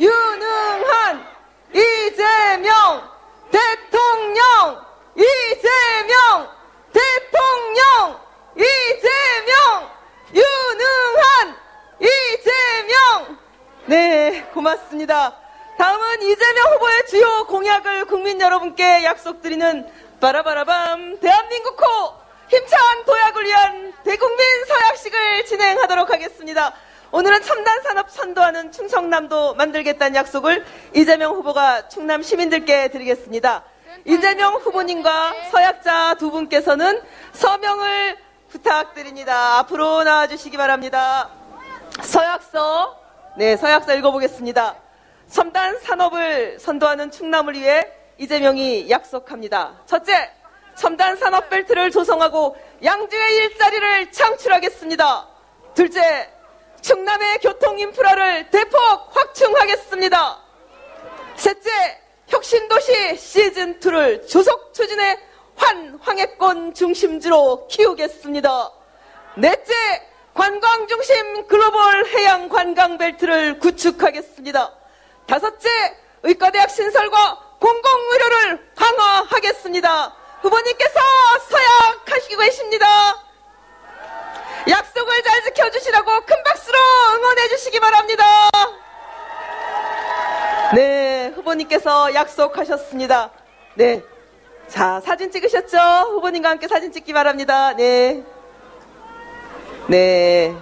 유능한 이재명 대통령, 이재명 대통령, 이재명, 유능한 이재명. 네, 고맙습니다. 다음은 이재명 후보의 주요 공약을 국민 여러분께 약속드리는 빠라바라밤 대한민국 호 힘찬 도약을 위한 대국민 서약식을 진행하도록 하겠습니다. 오늘은 첨단 산업 선도하는 충청남도 만들겠다는 약속을 이재명 후보가 충남 시민들께 드리겠습니다. 이재명 후보님과 서약자 두 분께서는 서명을 부탁드립니다. 앞으로 나와주시기 바랍니다. 서약서, 네, 서약서 읽어보겠습니다. 첨단 산업을 선도하는 충남을 위해 이재명이 약속합니다. 첫째, 첨단 산업 벨트를 조성하고 양주의 일자리를 창출하겠습니다. 둘째, 충남의 교통 인프라를 대폭 확충하겠습니다. 셋째, 혁신도시 시즌2를 조속 추진해 환황해권 중심지로 키우겠습니다. 넷째, 관광중심 글로벌 해양 관광 벨트를 구축하겠습니다. 다섯째, 의과대학 신설과 공공의료를 강화하겠습니다. 후보님께서 서약하시고 계십니다. 약속을 잘 지켜주시라고 큰 박수로 응원해 주시기 바랍니다. 네, 후보님께서 약속하셨습니다. 네. 자, 사진 찍으셨죠? 후보님과 함께 사진 찍기 바랍니다. 네. 네.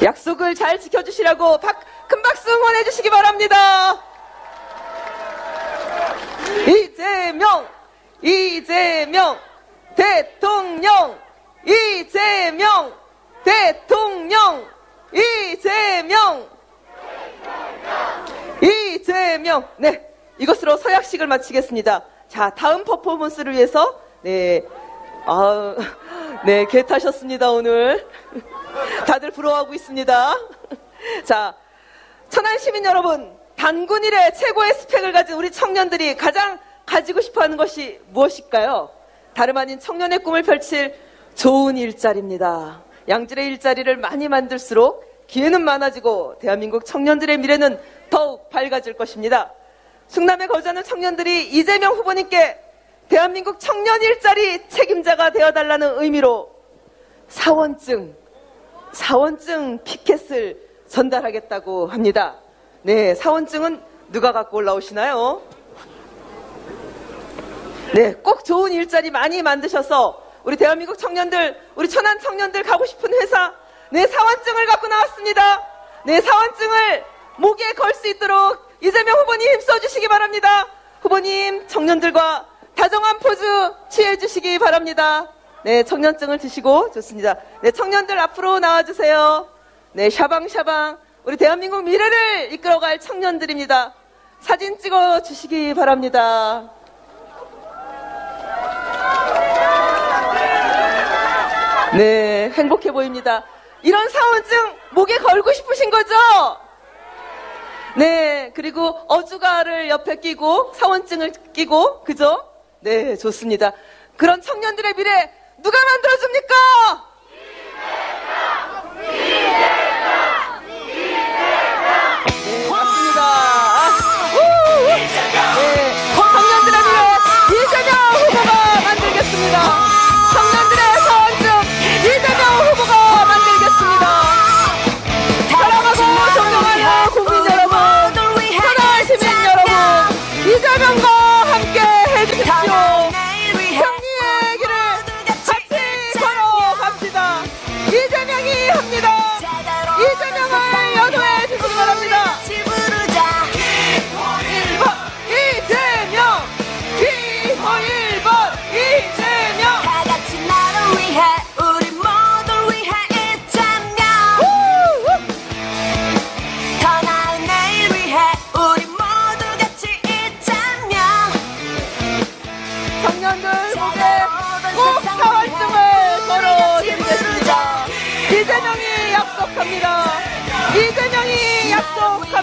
약속을 잘 지켜주시라고 큰 박수 응원해 주시기 바랍니다. 이재명 대통령, 이재명 대통령, 이재명. 네, 이것으로 서약식을 마치겠습니다. 자, 다음 퍼포먼스를 위해서 네, 네, 개 타셨습니다 오늘. 다들 부러워하고 있습니다. 자, 천안 시민 여러분, 단군 일의 최고의 스펙을 가진 우리 청년들이 가장 가지고 싶어하는 것이 무엇일까요? 다름 아닌 청년의 꿈을 펼칠 좋은 일자리입니다. 양질의 일자리를 많이 만들수록 기회는 많아지고 대한민국 청년들의 미래는 더욱 밝아질 것입니다. 충남에 거주하는 청년들이 이재명 후보님께 대한민국 청년 일자리 책임자가 되어달라는 의미로 사원증 피켓을 전달하겠다고 합니다. 네, 사원증은 누가 갖고 올라오시나요? 네, 꼭 좋은 일자리 많이 만드셔서 우리 대한민국 청년들, 우리 천안 청년들 가고 싶은 회사, 네, 사원증을 갖고 나왔습니다. 네, 사원증을 목에 걸 수 있도록 이재명 후보님 힘써주시기 바랍니다. 후보님, 청년들과 다정한 포즈 취해주시기 바랍니다. 네, 청년증을 드시고 좋습니다. 네, 청년들 앞으로 나와주세요. 네, 샤방샤방 우리 대한민국 미래를 이끌어갈 청년들입니다. 사진 찍어 주시기 바랍니다. 네, 행복해 보입니다. 이런 사원증 목에 걸고 싶으신 거죠? 네, 그리고 어주가를 옆에 끼고 사원증을 끼고, 그죠? 네, 좋습니다. 그런 청년들의 미래 누가 만들어줍니까? 네, 맞습니다. 네, 청년들의 미래 이재명 후보가 만들겠습니다. 청년들의 사원증 이재명 후보가 만들겠습니다. 사랑하고 존경하는 국민 여러분, 천안 시민 여러분, 이재명과 함께 해주십시오. 승리의 길을 같이 걸어갑시다. 이재명이 합니다. 이재명을 연호해 주시기 바랍니다. 이재명, 기호 1번 이재명. 다같이 나를 위해 우리 모두를 위해 이재명. 더 나은 내일 위해 우리 모두 같이 이재명. 청년들 목에 꼭 사활증을 걸어드리겠습니다. 이재명이 약속합니다. 이재명이 약속합니다.